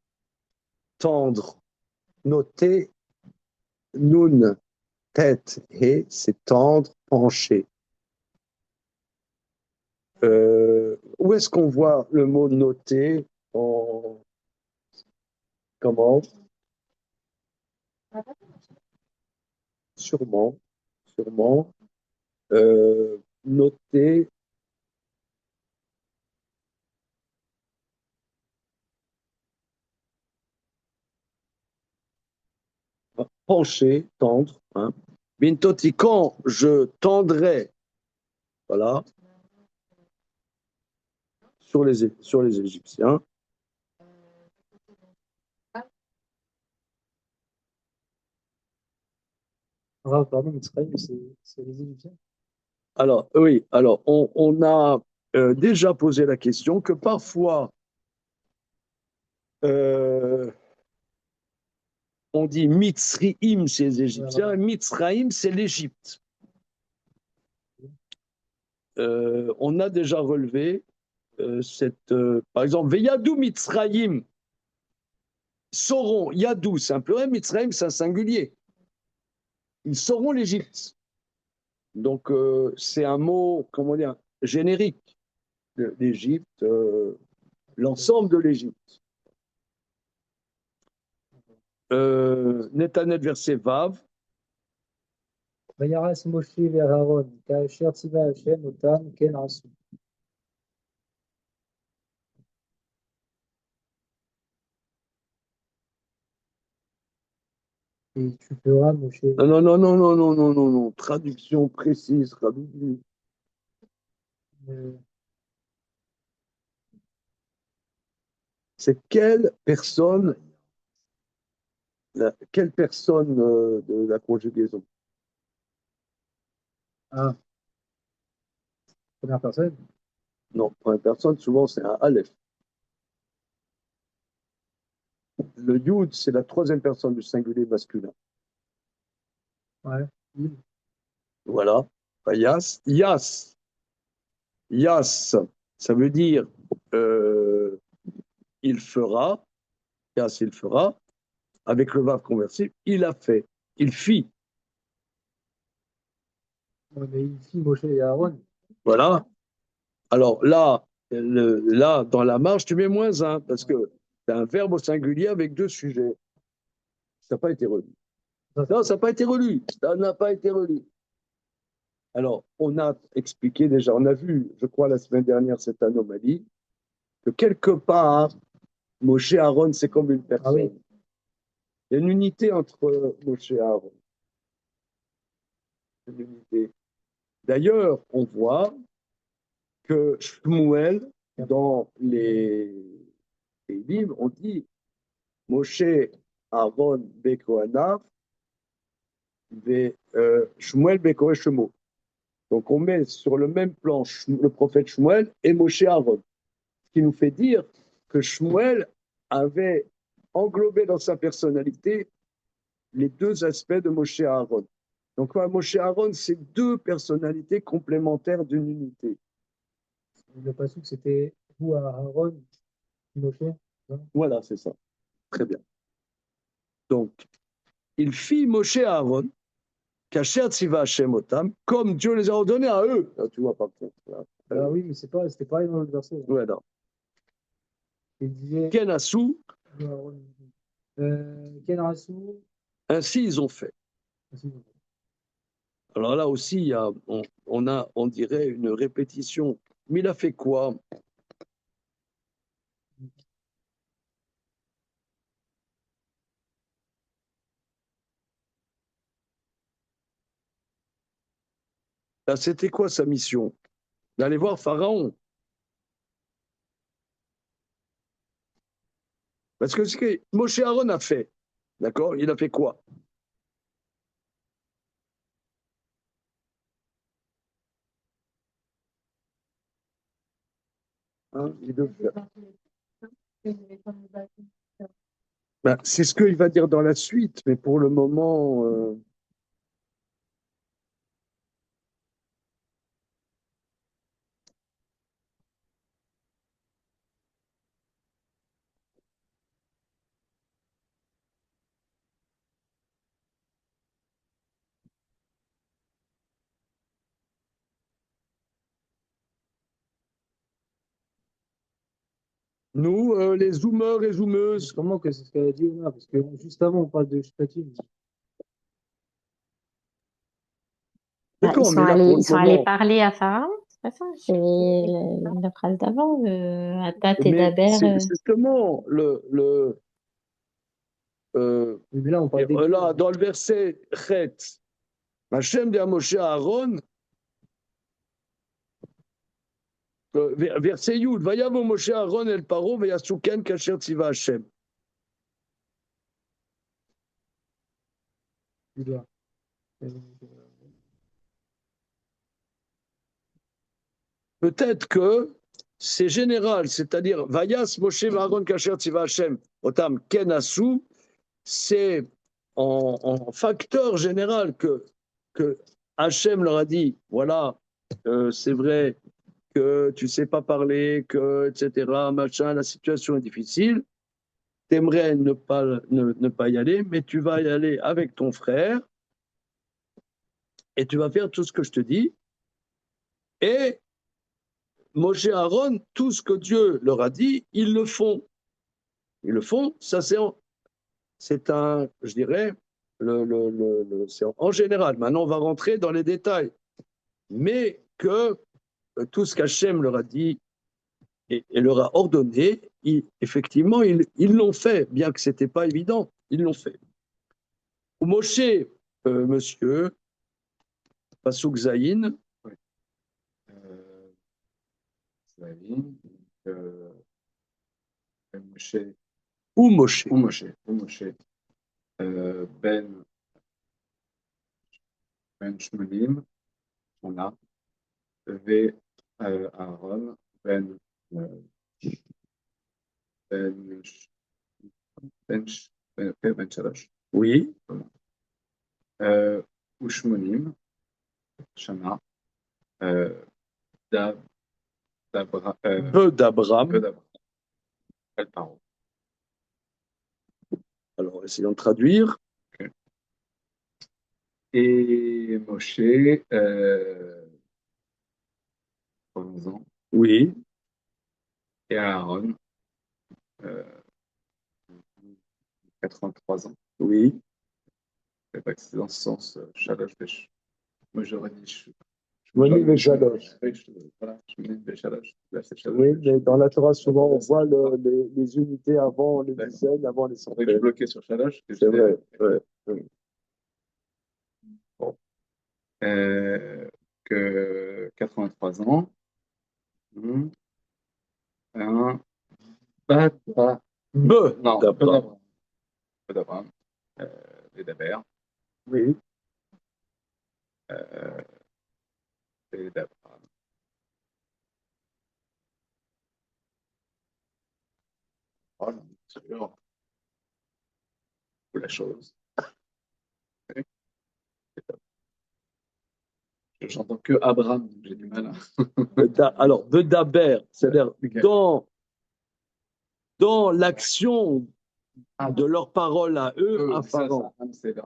tendre. Noter, noun, tête, et c'est tendre, pencher. Où est-ce qu'on voit le mot noter en... Comment? Sûrement, sûrement. Noter, pencher, tendre. Hein. Bintoti, quand je tendrai, voilà, sur les Égyptiens. Ah, pardon, Mitzrayim, c'est les Égyptiens. Alors, oui, alors on a déjà posé la question que parfois on dit Mitzriim, c'est les Égyptiens, et Mitzraïm, c'est l'Égypte. On a déjà relevé par exemple, Veyadou Mitzraïm, sauront, Yadou, c'est un pluriel, Mitzraïm, c'est un singulier. Ils sauront l'Égypte. Donc, c'est un mot, comment dire, générique. L'Égypte, l'ensemble de l'Égypte. Netanet, verset Vav. וירס משה ואהרון כאשר ציווה השם אותם כן עשו. Et tu feras, Moshe. Non, non, non, non, non, non, non, non, non. Traduction précise, Rabbi. euh, C'est quelle personne de la conjugaison? ah, première personne. Non, première personne, souvent c'est un Aleph. Le Yud, c'est la troisième personne du singulier masculin. Ouais. Voilà. Yas. Yas. Yas, ça veut dire il fera. Yas, il fera. Avec le verbe conversible, il a fait. Il fit. Ouais, mais ici, Moshe et Aaron. Voilà. Alors là, là, dans la marge, tu mets -1 parce que tu as un verbe au singulier avec deux sujets. Ça n'a pas été relu. Non, ça n'a pas été relu. Ça n'a pas été relu. Alors, on a expliqué déjà, on a vu, je crois, la semaine dernière, cette anomalie, que quelque part, Moshe et Aaron, c'est comme une personne. Ah oui. Il y a une unité entre Moshe et Aaron. Une unité. D'ailleurs, on voit que Shmuel, dans les livres, on dit Moshe, Aaron, Bekohanav, Shmuel, Beko et Shemo. Donc on met sur le même plan le prophète Shmuel et Moshe Aaron. Ce qui nous fait dire que Shmuel avait englobé dans sa personnalité les deux aspects de Moshe Aaron. Donc Moshe Aaron, c'est deux personnalités complémentaires d'une unité. Le passage, c'était vous à Aaron, Moshe. Non. Voilà, c'est ça. Très bien. Donc, il fit Moshe Aaron, Kasher Tziva Hashem Otam, comme Dieu les a ordonnés à eux. Là, tu vois par contre. Là. Ah oui, mais c'était pareil dans le verset. Voilà. Il disait Ken Assou, Ken Rassou. ainsi ils ont fait. Alors là aussi, il y a, on dirait une répétition. Mais il a fait quoi? Là, c'était quoi sa mission? D'aller voir Pharaon. Parce que ce que Moshe Aaron a fait, d'accord? Il a fait quoi? Hein, ben, c'est ce qu'il va dire dans la suite, mais pour le moment, nous, les zoomeurs et zoomeuses, Comment que c'est ce qu'elle a dit Ona? Parce que juste avant, on parle de Shpatim. d'accord, mais là, pour Ils le sont allés moment, parler à Pharaon, c'est pas ça? C'est la phrase d'avant, Atat et mais Daber. c'est justement Mais là, on parle des là, dans le verset Chet, Hachem dit à Moshe Aaron, verset Yud, Vayavo Moshe Aaron el Paro, Vayasuken Kasher Tziva Hachem. Peut-être que c'est général, c'est-à-dire Vayas Moshe Aaron Kasher Tziva Hachem, Otam Ken Asu, c'est en facteur général que Hachem leur a dit, voilà, c'est vrai que tu ne sais pas parler, que, etc., machin, la situation est difficile, tu aimerais ne pas y aller, mais tu vas y aller avec ton frère et tu vas faire tout ce que je te dis. Et Moshe et Aaron, tout ce que Dieu leur a dit, ils le font. Ils le font, ça c'est un, je dirais, c'est en général. Maintenant, on va rentrer dans les détails. Mais que tout ce qu'Hachem leur a dit et leur a ordonné, effectivement, ils l'ont fait, bien que ce n'était pas évident, ils l'ont fait. Ou Moshe, monsieur, Pasuk Zayin, Zayim, Moshe, ou Moshe. ou Moshe, Ben Shmonim, on a, V Aaron, Ben euh, Ben Ben Ben Shalosh, Oui, Ushmonim, Shana, Dab, Dabra, peu d'Abraham. Dabra, El Paro. Alors, essayons de traduire. Et Moshe, 3 ans, Oui, et Aaron, 83 ans. oui. Je ne sais pas que c'est dans ce sens, Shalosh Besh. Moi, j'aurais dit Shmonim et Shalosh. Voilà, Shmonim et Shalosh. Là, c'est Shalosh Oui, Besh. mais dans la Torah, souvent, on voit les unités avant les D'accord. dizaines, avant les C'est vrai que je centaines. bloquais sur Shalosh. C'est vrai, ouais, ouais. Que 83 ans. Un Bada. Peu Non, d'Abraham. Peu d'Abraham. Les Daber. Oui, Les d'Abraham. Oh non, c'est sûr. La chose. J'entends que Abraham, donc j'ai du mal. alors, Bedaber, c'est-à-dire Ok. dans l'action de leurs paroles à eux, à Pharaon.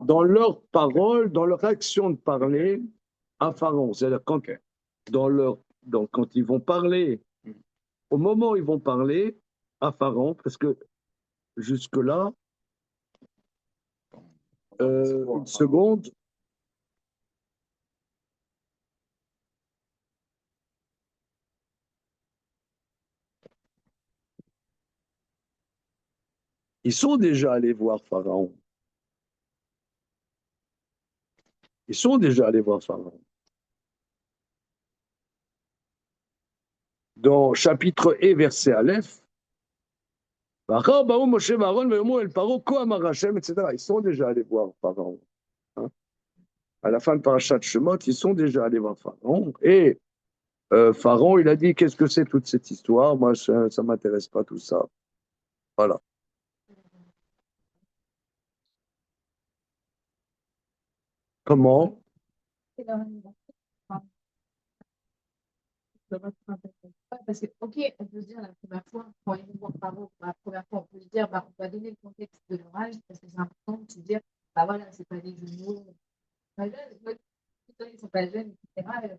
Dans leurs paroles, dans leur action de parler à Pharaon. C'est-à-dire quand ils vont parler, au moment où ils vont parler à Pharaon, parce que jusque-là, une seconde. Ils sont déjà allés voir Pharaon. Ils sont déjà allés voir Pharaon. Dans chapitre E, verset Aleph, etc. Ils sont déjà allés voir Pharaon. Hein. À la fin de Parashat Shemot, ils sont déjà allés voir Pharaon. Et Pharaon, il a dit, qu'est-ce que c'est toute cette histoire? Moi, ça ne m'intéresse pas tout ça. Voilà. Comment? C'est leur anniversaire. Enfin, parce que, ok, on peut se dire la première fois, quand ils vont voir Paro pour la première fois, on peut se dire, bah, on va donner le contexte de leur âge, parce que c'est important de se dire, bah voilà, c'est pas des jumeaux, pas jeunes, moi, ils sont pas jeunes, etc.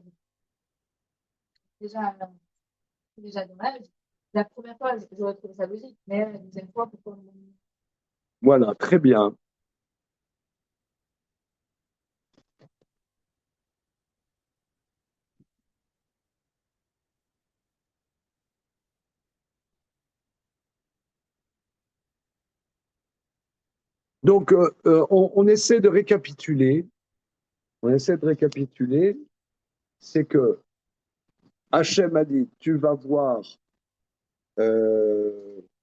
Déjà, déjà dommage. La première fois, j'aurais trouvé ça logique, mais la deuxième fois, pourquoi Voilà, très bien. Donc, on essaie de récapituler. On essaie de récapituler. C'est que Hachem a dit, tu vas voir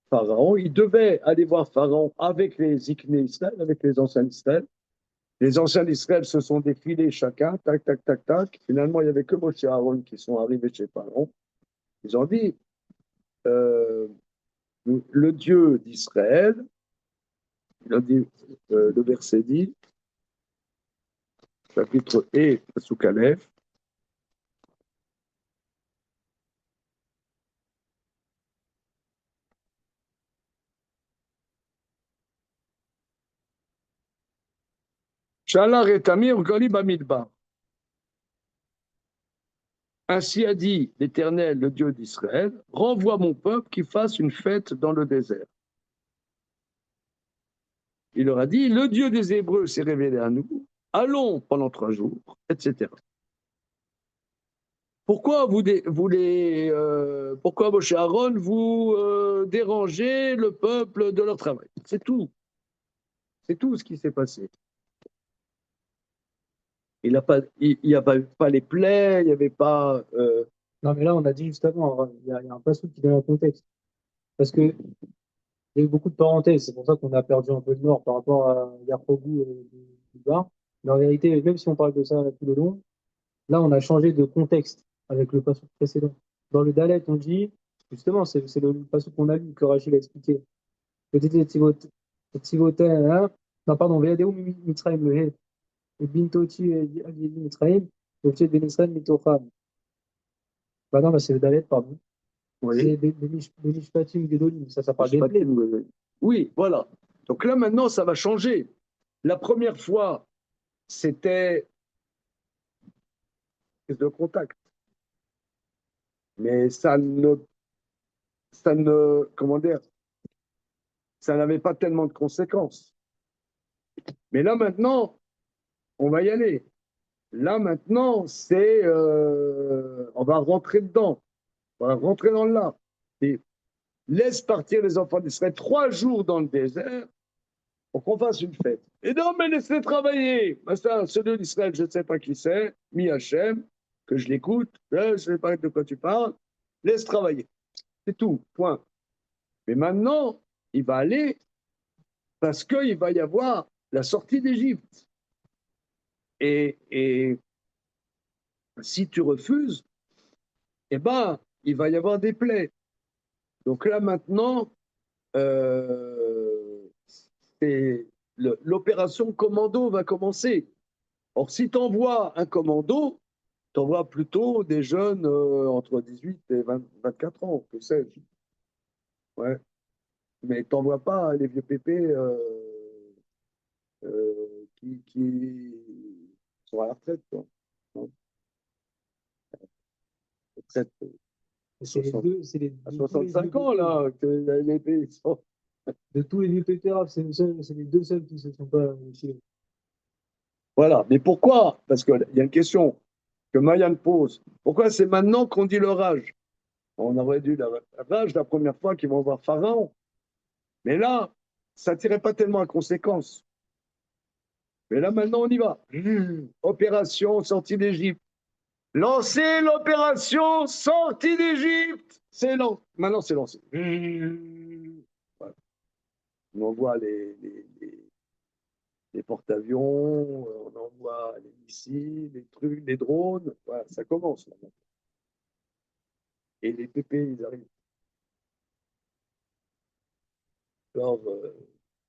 Pharaon. Il devait aller voir Pharaon avec les Ikné Israël, avec les anciens d'Israël. Les anciens d'Israël se sont défilés chacun, tac, tac, tac, tac. Finalement, il n'y avait que Moshe et Aaron qui sont arrivés chez Pharaon. Ils ont dit, euh, le Dieu d'Israël, il a dit, le verset dit, chapitre E, Pasuk Aleph, Shalar et Tamir Goli Bamidbar. Ainsi a dit l'Éternel, le Dieu d'Israël, renvoie mon peuple qui fasse une fête dans le désert. Il leur a dit, le Dieu des Hébreux s'est révélé à nous, allons pendant 3 jours, etc. Pourquoi pourquoi Moshe Aaron, vous dérangez le peuple de leur travail? C'est tout. C'est tout ce qui s'est passé. Il n'y a pas les plaies, il n'y avait pas. Non, mais là, on a dit juste avant, il y a un passage qui donne un contexte. Parce que il y a eu beaucoup de parenthèses, c'est pour ça qu'on a perdu un peu de nord par rapport à Yarkogou du Var. Mais en réalité, même si on parle de ça tout le long, là, on a changé de contexte avec le passage précédent. Dans le Dalet, on dit, justement, c'est le passage qu'on a lu, que Rachid a expliqué. Petit Tsivoté, non, pardon, Veadeu Mitzrayim le He, et Bintoti Mitzrayim, le Tchet Ben Israël Mitocham. Bah non, bah c'est le Dalet, pardon. Oui. C'est des Mishpatim Gedolim, ça parle des plaies. Oui, voilà. Donc là, maintenant, ça va changer. La première fois, c'était prise de contact. Mais comment dire, ça n'avait pas tellement de conséquences. Mais là, maintenant, on va y aller. Là, maintenant, on va rentrer dedans. On va rentrer dans le là. Et laisse partir les enfants d'Israël 3 jours dans le désert pour qu'on fasse une fête. Et non, mais laissez travailler. Ça, celui d'Israël, je ne sais pas qui c'est, Mi Hachem, que je l'écoute, je ne sais pas de quoi tu parles. Laisse travailler. C'est tout, point. Mais maintenant, il va aller parce qu'il va y avoir la sortie d'Égypte. Et si tu refuses, eh ben, il va y avoir des plaies. Donc là, maintenant, l'opération commando va commencer. Or, si tu envoies un commando, tu envoies plutôt des jeunes entre 18 et 24 ans, que sais-je. Ouais. Mais tu n'envoies pas les vieux pépés qui sont à la retraite. Quoi. Non. Retraite C'est les deux, c'est les, à de tous les 65 ans, là, que les pays sont. De tous les vieux pétards, c'est les deux seuls qui ne se sont pas tirés. Voilà. Mais pourquoi? Parce qu'il y a une question que Mayan pose. Pourquoi c'est maintenant qu'on dit leur âge? On aurait dû l'âge la première fois qu'ils vont voir Pharaon. Mais là, ça ne tirait pas tellement à conséquence. Mais là, maintenant, on y va. Opération sortie d'Égypte. Lancez l'opération sortie d'Égypte. C'est lancé. Maintenant, c'est lancé. Voilà. On envoie les porte-avions, on envoie les missiles, les trucs, les drones. Voilà, ça commence maintenant. Et les pépés, ils arrivent. Alors,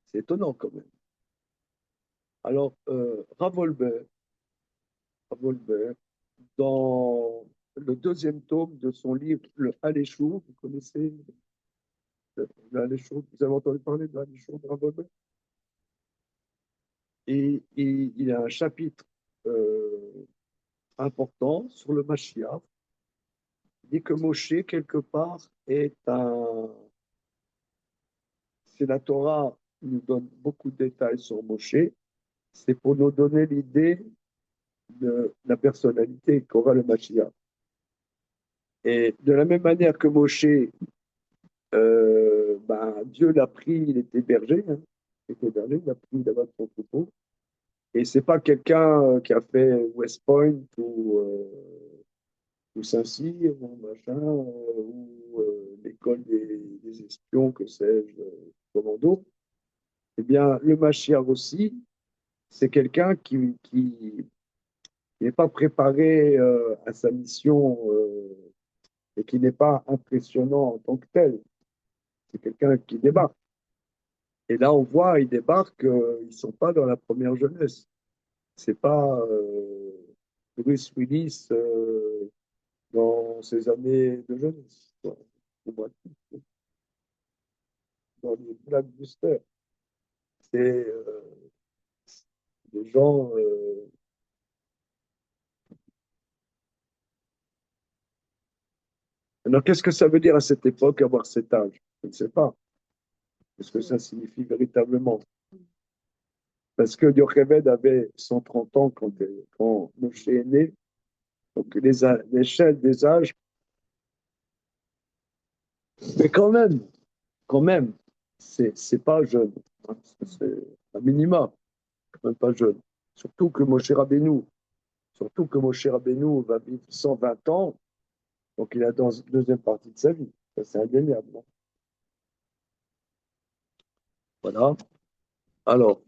c'est étonnant quand même. Alors, Ravolbert, dans le deuxième tome de son livre, le Aléchour, vous connaissez le Aléchour, vous avez entendu parler de l'Aléchour de Ravolbert? Et il y a un chapitre important sur le Mashiach. Il dit que Moshe, quelque part, c'est la Torah nous donne beaucoup de détails sur Moshe, c'est pour nous donner l'idée de la personnalité qu'aura le Mashiach. Et de la même manière que Moshe, Dieu l'a pris, il était berger, hein, il l'a pris là-bas de son troupeau. Et c'est pas quelqu'un qui a fait West Point ou Saint-Cyr ou machin, ou l'école des espions, que sais-je, commando. Eh bien, le Mashiach aussi, c'est quelqu'un qui n'est pas préparé à sa mission et qui n'est pas impressionnant en tant que tel. C'est quelqu'un qui débarque. Et là, on voit, ils débarquent, ils ne sont pas dans la première jeunesse. C'est pas Bruce Willis dans ses années de jeunesse. Dans les blockbusters. C'est des gens. Alors, qu'est-ce que ça veut dire à cette époque avoir cet âge? Je ne sais pas. Qu'est-ce que ça signifie véritablement? Parce que Yocheved avait 130 ans quand Moshe est né. Donc, l'échelle des âges. Mais quand même, c'est pas jeune. Hein. C'est un minima, quand même pas jeune. Surtout que Moshe Rabbeinu, Surtout que Moshe Rabbeinu va vivre 120 ans, donc il a dans la deuxième partie de sa vie. Ça, c'est indéniable. Non. Voilà. Alors,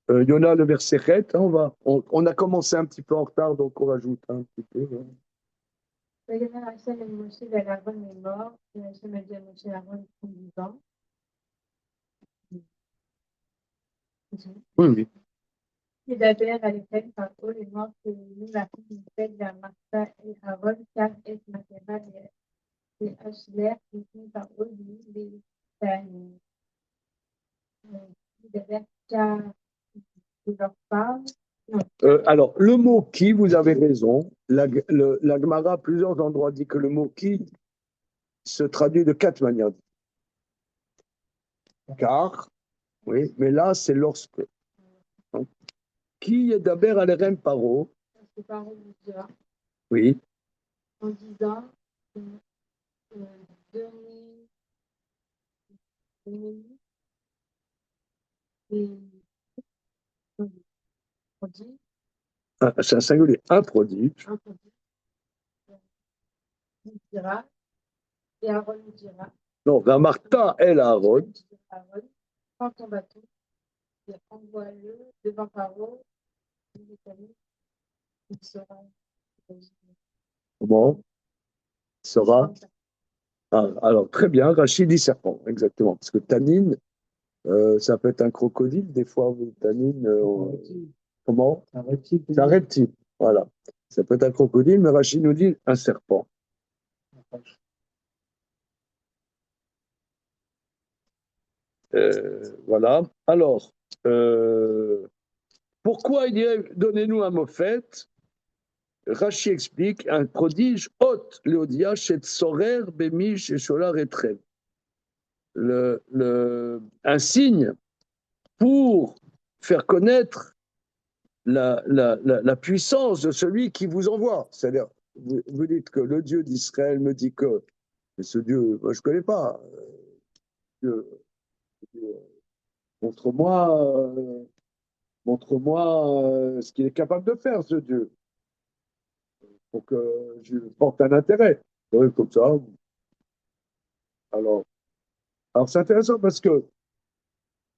Yona, le verset 7, on a commencé un petit peu en retard, donc on rajoute un petit peu. Hein. ויאמר השם אל משה ואל אהרון לאמור, כי השם a dit à Moshe et Aaron en disant, Oui, oui. ידבר עליכם פרעה לאמור כי הנני לכם מפקד ואמרת אל אהרון קח את מטרה לאשלח לפני פרעה ואני ידבר tu leur parles. Alors, le mot qui, vous avez raison, la Gemara à plusieurs endroits dit que le mot qui se traduit de 4 manières. Car, oui, mais là, c'est lorsque. Donc, qui est d'abord à l'Erem Paro? Parce que Paro lui dira, Oui, en disant, donnez et prodige, c'est un singulier, un prodige. un prodige, il dira, et Aaron lui dira, Non, la Martha el Aaron. Aaron, prends ton bâton et envoie-le devant Paro, il sera. Comment sera. Ah, alors, très bien, Rachid dit serpent, exactement. Parce que Tanine, ça peut être un crocodile, des fois, Tanine. Comment Un reptile. C'est un reptile, voilà. Ça peut être un crocodile, mais Rachid nous dit un serpent. Voilà. Alors, pourquoi il dirait donnez-nous un mophète? Rachi explique un prodige hôte, Léodia, chez Tsorer, Bémiche et Cholar et Trèves. Un signe pour faire connaître la puissance de celui qui vous envoie. C'est-à-dire, vous dites que le Dieu d'Israël me dit que, mais ce Dieu, moi, je ne connais pas. Dieu, montre-moi ce qu'il est capable de faire, ce Dieu, pour que je porte un intérêt. Oui, comme ça. Alors c'est intéressant parce que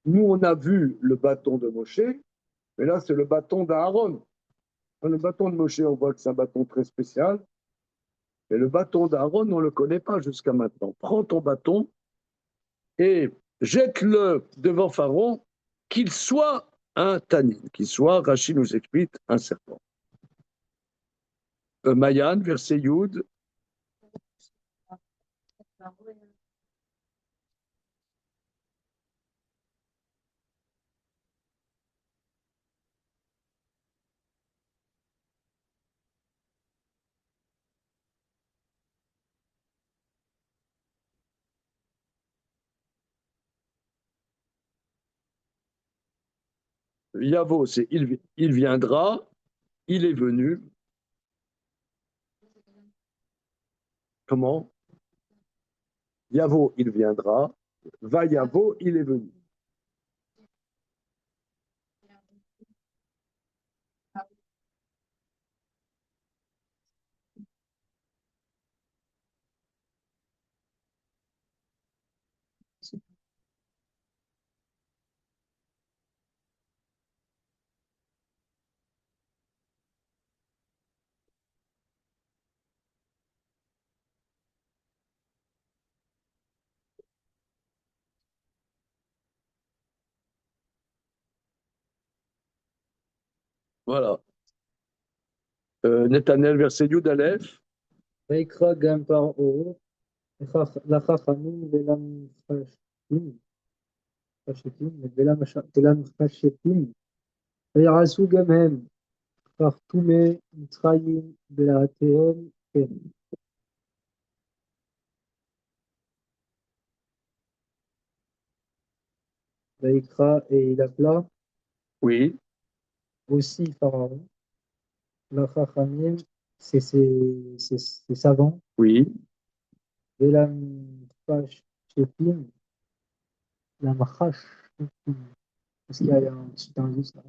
nous, on a vu le bâton de Moshe, mais là, c'est le bâton d'Aaron. Le bâton de Moshe, on voit que c'est un bâton très spécial, mais le bâton d'Aaron, on ne le connaît pas jusqu'à maintenant. Prends ton bâton et jette-le devant Pharaon, qu'il soit un tannin, qu'il soit, Rachid nous explique, un serpent. Mayan, verset Yud. Yavo, c'est il viendra, il est venu. Comment? Yavo, il viendra. Va Yavo, il est venu. Voilà. Netanel, verset Yud Aleph. ויקרא גם פרעה לחכמים ולמחשבים ויעשו גם הם חרטומי מצרים בלהטיהם כן. ויקרא et il appela Oui, aussi Pharaon. L'Achachamim, c'est savants. oui. Velam pas chez Plim, la Machash. Parce qu'il y a un petit indice là.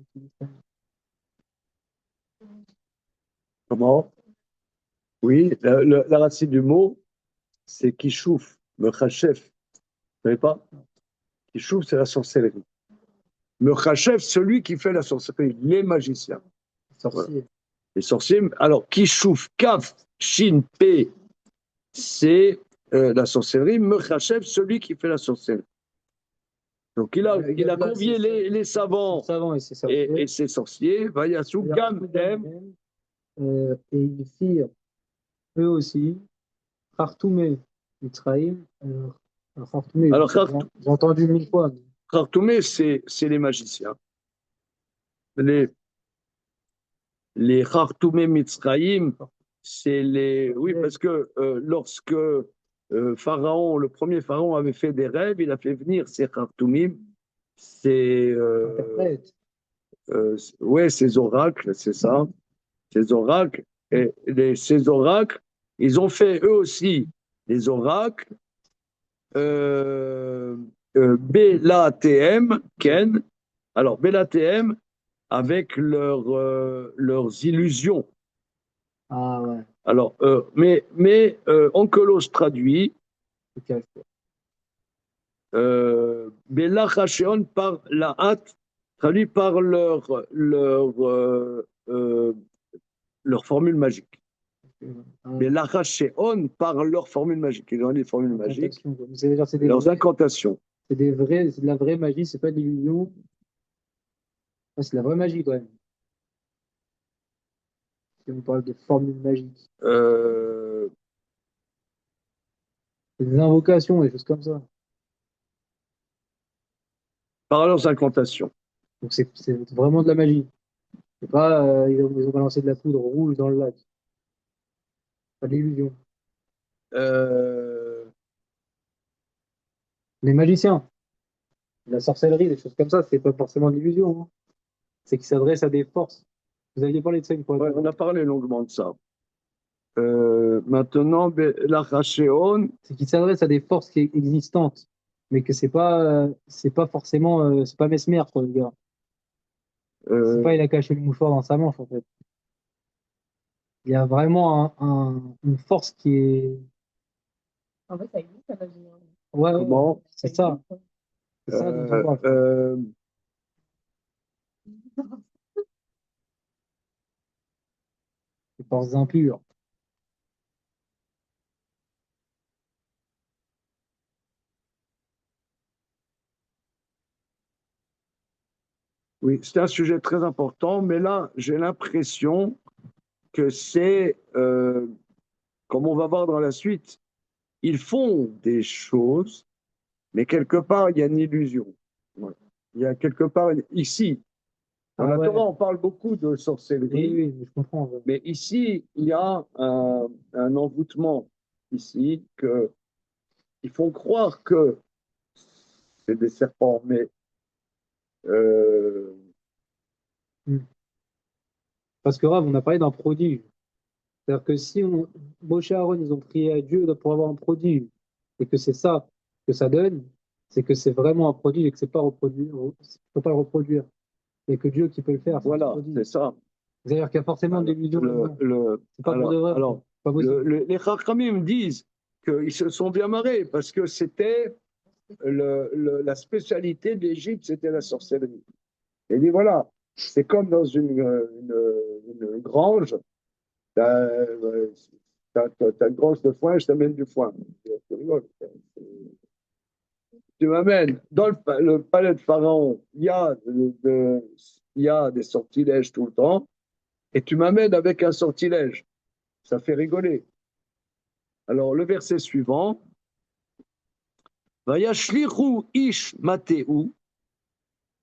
Comment? Oui, la racine du mot, c'est kishouf, mechachef. Vous savez pas? Kishouf, c'est la sorcellerie. Mechachef, celui qui fait la sorcellerie, les magiciens. Sorcier. Voilà. Les sorciers. Alors, kishouf, kaf, shin, pe, c'est la sorcellerie. Mechachef, celui qui fait la sorcellerie. Donc, il a convié les savants Savants et ses sorciers. et ses sorciers. Vayasu, gam, dem. Et ils firent eux aussi, Khartoumé, Mitzraïm. Khartoumé, Alors, j'ai entendu 1000 fois. Khartoumé, c'est les magiciens. Les Khartoumé Mitzraïm, c'est les. Oui, parce que lorsque Pharaon, le premier Pharaon, avait fait des rêves, il a fait venir ces Khartoumim, ces. Interprète. Ouais, ces oracles, c'est ça. Ces oracles. Et ces oracles, ils ont fait eux aussi des oracles. BLATM, Ken. Alors, BLATM, avec leurs illusions. Ah ouais. Alors, mais Onkelos traduit Belachashéon par la hâte, traduit par leur formule magique. Belachashéon par leur formule magique. Ils ont des formules magiques. Leurs incantations. C'est de la vraie magie, c'est pas de l'illusion. Ah, c'est de la vraie magie quand même. Si on parle de formules magiques. C'est des invocations, des choses comme ça. Par leurs incantations. Donc c'est vraiment de la magie. C'est pas ils ont balancé de la poudre rouge dans le lac. Pas de l'illusion. Les magiciens, la sorcellerie, des choses comme ça, c'est pas forcément de l'illusion. Hein. C'est qu'ils s'adressent à des forces. Vous aviez parlé de ça une fois. Ouais, on a parlé longuement de ça. Maintenant, la Rachéon. C'est qu'ils s'adressent à des forces qui existantes, mais que c'est pas forcément, c'est pas Mesmer, quoi, le gars. C'est pas il a caché le mouchoir dans sa manche, en fait. Il y a vraiment une force qui est. En fait, ça existe, la magie. Ouais, Comment? c'est ça. C'est ça dont on parle. Les forces impures. Oui, c'est un sujet très important, mais là, j'ai l'impression que c'est, comme on va voir dans la suite, ils font des choses, mais quelque part, il y a une illusion. Voilà. Il y a quelque part, ici, dans la Torah, on parle beaucoup de sorcellerie, oui, je comprends. Ouais. mais ici, il y a un envoûtement, ici, ils font croire que c'est des serpents, mais Parce que Rav, on a parlé d'un prodige. C'est-à-dire que si Moshe et Aaron, ils ont prié à Dieu pour avoir un prodige, et que c'est ça que ça donne, c'est que c'est vraiment un prodige et que c'est pas reproduire, faut pas le reproduire. Et que Dieu qui peut le faire. Voilà, c'est ça. C'est-à-dire qu'il y a forcément des illusions. C'est pas pour de vrai. Alors, les Chachamim disent qu'ils se sont bien marrés parce que c'était la spécialité d'Égypte, c'était la sorcellerie. Et dit voilà, c'est comme dans une grange, t'as une grange de foin, je t'amène du foin. Tu m'amènes dans le palais de Pharaon, il y a des sortilèges tout le temps, et tu m'amènes avec un sortilège. Ça fait rigoler. Alors, le verset suivant. Vayashlichu ish mateu,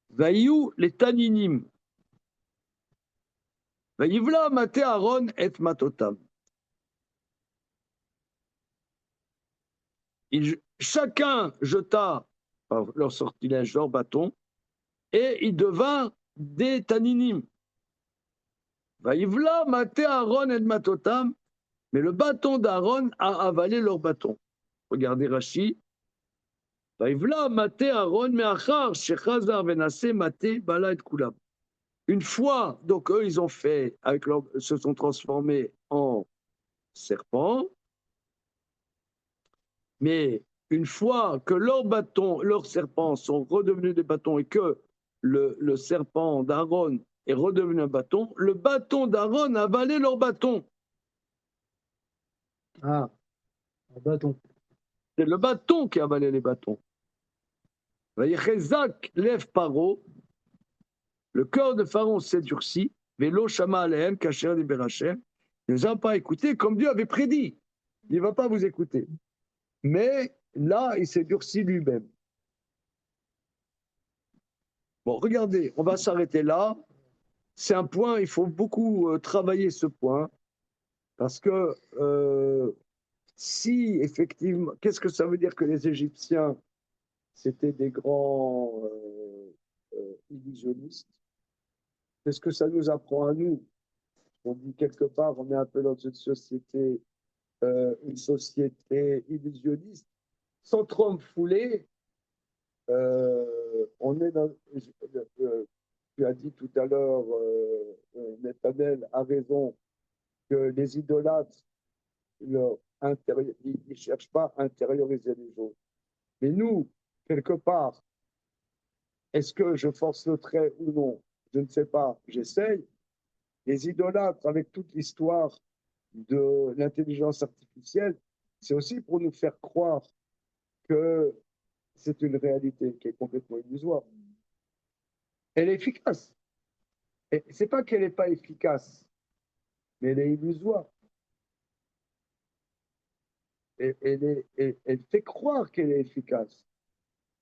vayu les taninim. Vayivla mate Aaron et matotam. Chacun jeta leur sortilège, leur bâton, et il devint des taninim. Vayivla mate Aaron et matotam. Mais le bâton d'Aaron a avalé leur bâton. Regardez Rashi. Vaïvla, maté Aaron, me'achar, shechazar, venase, maté, bala et kulam. Une fois, donc eux, ils ont fait, se sont transformés en serpents, mais une fois que leurs bâtons, leurs serpents sont redevenus des bâtons et que le serpent d'Aaron est redevenu un bâton, le bâton d'Aaron a avalé leur bâton. Ah, un bâton. C'est le bâton qui a avalé les bâtons. Vaïchezak lève Paro, le cœur de Pharaon s'est durci, Vélo Shama Alehem, Kacher Liberachem. Il ne nous a pas écoutés comme Dieu avait prédit. Il ne va pas vous écouter. Mais là, il s'est durci lui-même. Bon, regardez, on va s'arrêter là. C'est un point, il faut beaucoup travailler ce point, parce que si effectivement, qu'est-ce que ça veut dire que les Égyptiens, c'était des grands illusionnistes? Qu'est-ce que ça nous apprend à nous? On dit quelque part, on est un peu dans une société illusionniste. Sans trop me fouler, on est dans. Tu as dit tout à l'heure, Nathanaël a raison, que les idolâtres, ils ne cherchent pas à intérioriser les autres. Mais nous, quelque part, est-ce que je force le trait ou non? Je ne sais pas, j'essaye. Les idolâtres, avec toute l'histoire de l'intelligence artificielle, c'est aussi pour nous faire croire que c'est une réalité qui est complètement illusoire. Elle est efficace. Et c'est pas qu'elle n'est pas efficace, mais elle est illusoire. Elle fait croire qu'elle est efficace.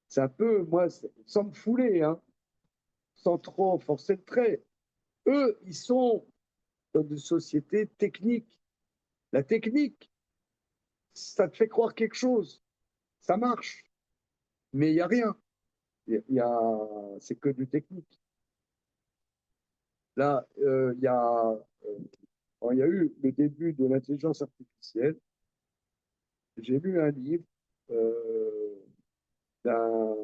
C'est un peu, moi, sans me fouler, hein, sans trop forcer le trait. Eux, ils sont dans une société technique. La technique, ça te fait croire quelque chose. Ça marche. Mais il n'y a rien. C'est que du technique. Là, quand il y a eu le début de l'intelligence artificielle, j'ai lu un livre d'un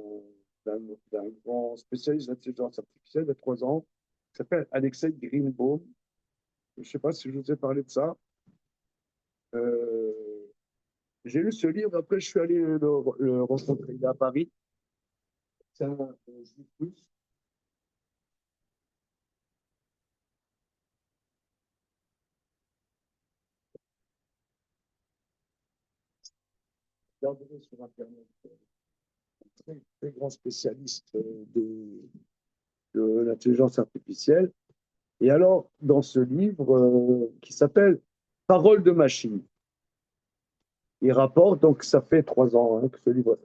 grand spécialiste d'intelligence artificielle de 3 ans, qui s'appelle Alexei Greenbaum. Je ne sais pas si je vous ai parlé de ça. J'ai lu ce livre, après je suis allé le rencontrer, il est à Paris. C'est un juif russe. Regardez sur Internet. Très, très grand spécialiste de l'intelligence artificielle. Et alors, dans ce livre qui s'appelle Parole de machine, il rapporte, donc ça fait 3 ans que ce livre,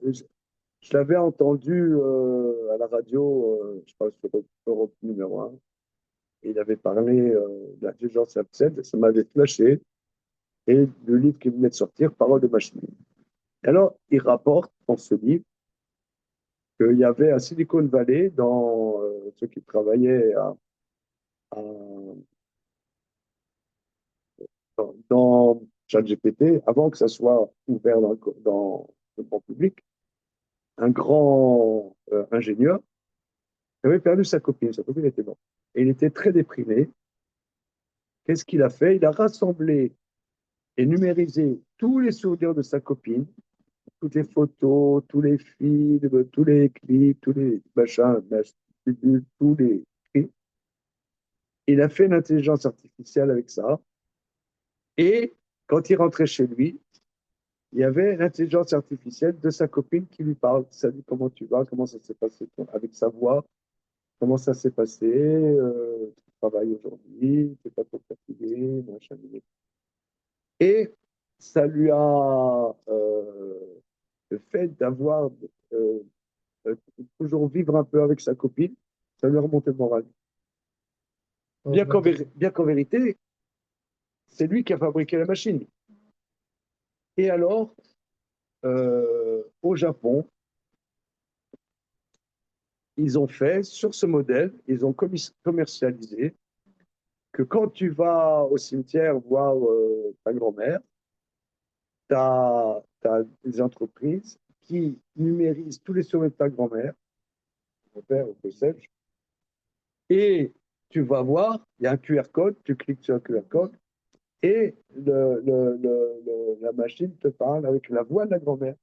je l'avais entendu à la radio, je pense sur Europe numéro 1, et il avait parlé de l'intelligence artificielle, ça m'avait flashé, et le livre qui venait de sortir, Parole de machine. Et alors, il rapporte dans ce livre qu'il y avait à Silicon Valley, dans ceux qui travaillaient dans ChatGPT, avant que ça soit ouvert dans le grand public, un grand ingénieur avait perdu sa copine était morte. Et il était très déprimé. Qu'est-ce qu'il a fait? Il a rassemblé et numérisé tous les souvenirs de sa copine, toutes les photos, tous les films, tous les clips, tous les machins, tous les clips. Il a fait une intelligence artificielle avec ça. Et quand il rentrait chez lui, il y avait l'intelligence artificielle de sa copine qui lui parle. Salut, comment tu vas? Comment ça s'est passé avec sa voix? Comment ça s'est passé? Tu travailles aujourd'hui? Tu n'es pas trop fatigué? Machin. Et ça lui a le fait d'avoir toujours vivre un peu avec sa copine, ça lui a remonté le moral. Bien qu'en vérité, c'est lui qui a fabriqué la machine. Et alors, au Japon, ils ont fait, sur ce modèle, ils ont commercialisé que quand tu vas au cimetière voir ta grand-mère, tu as des entreprises qui numérisent tous les souvenirs de ta grand-mère, ton père ou que sais-je, et tu vas voir, il y a un QR code, tu cliques sur le QR code, et la machine te parle avec la voix de la grand-mère.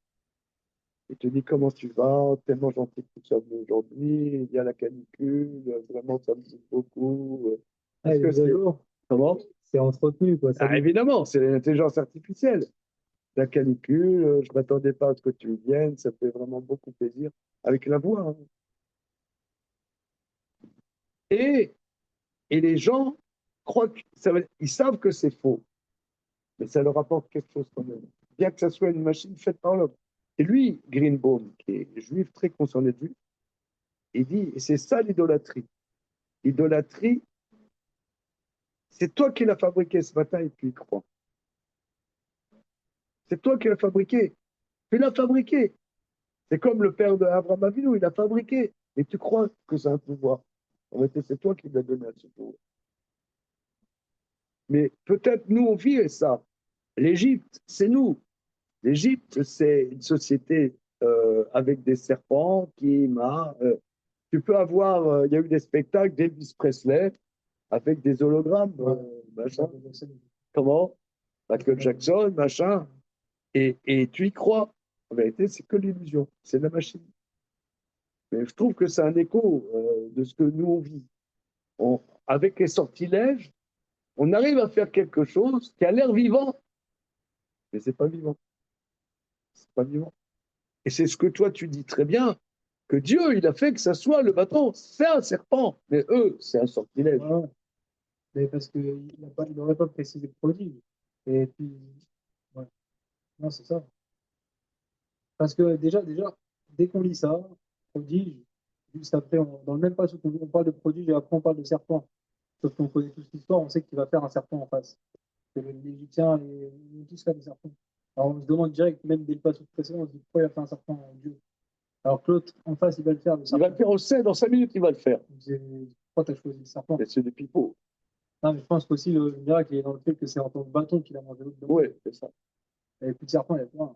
Et te dit comment tu vas, tellement gentil que tu sois venu aujourd'hui, il y a la canicule, vraiment ça me touche beaucoup. Ah, Est-ce que les mises à c'est... jour, Comment? c'est entretenu, quoi. Ça Ah, évidemment, c'est l'intelligence artificielle. La canicule, je ne m'attendais pas à ce que tu viennes, ça fait vraiment beaucoup plaisir avec la voix. Hein. Et, et les gens croient ils savent que c'est faux, mais ça leur apporte quelque chose quand même. Bien que ça soit une machine faite par l'homme. Et lui, Greenbaum, qui est juif, très concerné de lui, il dit, et c'est ça l'idolâtrie. L'idolâtrie, c'est toi qui l'as fabriqué ce matin et tu y crois. C'est toi qui l'as fabriqué. Tu l'as fabriqué. C'est comme le père d'Abraham Avinu, il l'a fabriqué. Et tu crois que c'est un pouvoir. En réalité, c'est toi qui l'as donné à ce pouvoir. Mais peut-être nous, on vit ça. L'Égypte, c'est nous. L'Égypte, c'est une société avec des serpents qui m'a. Tu peux avoir. Il y a eu des spectacles d'Elvis Presley avec des hologrammes, machin. Comment? Michael Jackson, machin. Et tu y crois. En vérité, c'est que l'illusion. C'est la machine. Mais je trouve que c'est un écho de ce que nous on vit. Avec les sortilèges, on arrive à faire quelque chose qui a l'air vivant, mais c'est pas vivant. C'est pas vivant. Et c'est ce que toi tu dis très bien, que Dieu, il a fait que ça soit le bâton, c'est un serpent, mais eux, c'est un sortilège. Ouais. Mais parce qu'il n'aurait pas précisé le produit. Et puis, ouais. Non, c'est ça. Parce que déjà, dès qu'on lit ça, prodige, juste après, dans le même passage on parle de prodige et après on parle de serpent. Sauf qu'on connaît toute l'histoire, on sait qu'il va faire un serpent en face. Que l'Égyptien, ils ont tous fait des serpents. Alors on se demande direct, même dès le passage précédent, on se dit pourquoi il a fait un serpent, Dieu. Alors que l'autre, en face, il va le faire, le Il serpent. va le faire au 7, dans 5 minutes, il va le faire. Pourquoi tu as choisi le serpent? Et c'est du pipeau. Non, mais je pense qu'aussi le miracle il est dans le fait que c'est en tant que bâton qu'il a mangé l'autre. Oui, c'est ça. Il n'y avait plus de serpent, il n'y avait plus rien.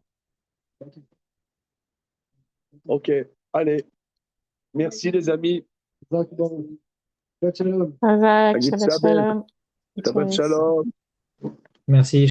Ok, allez. Merci les amis. Shabbat shalom. Shabbat Shabbat shalom. shalom. Shabbat shalom. Merci.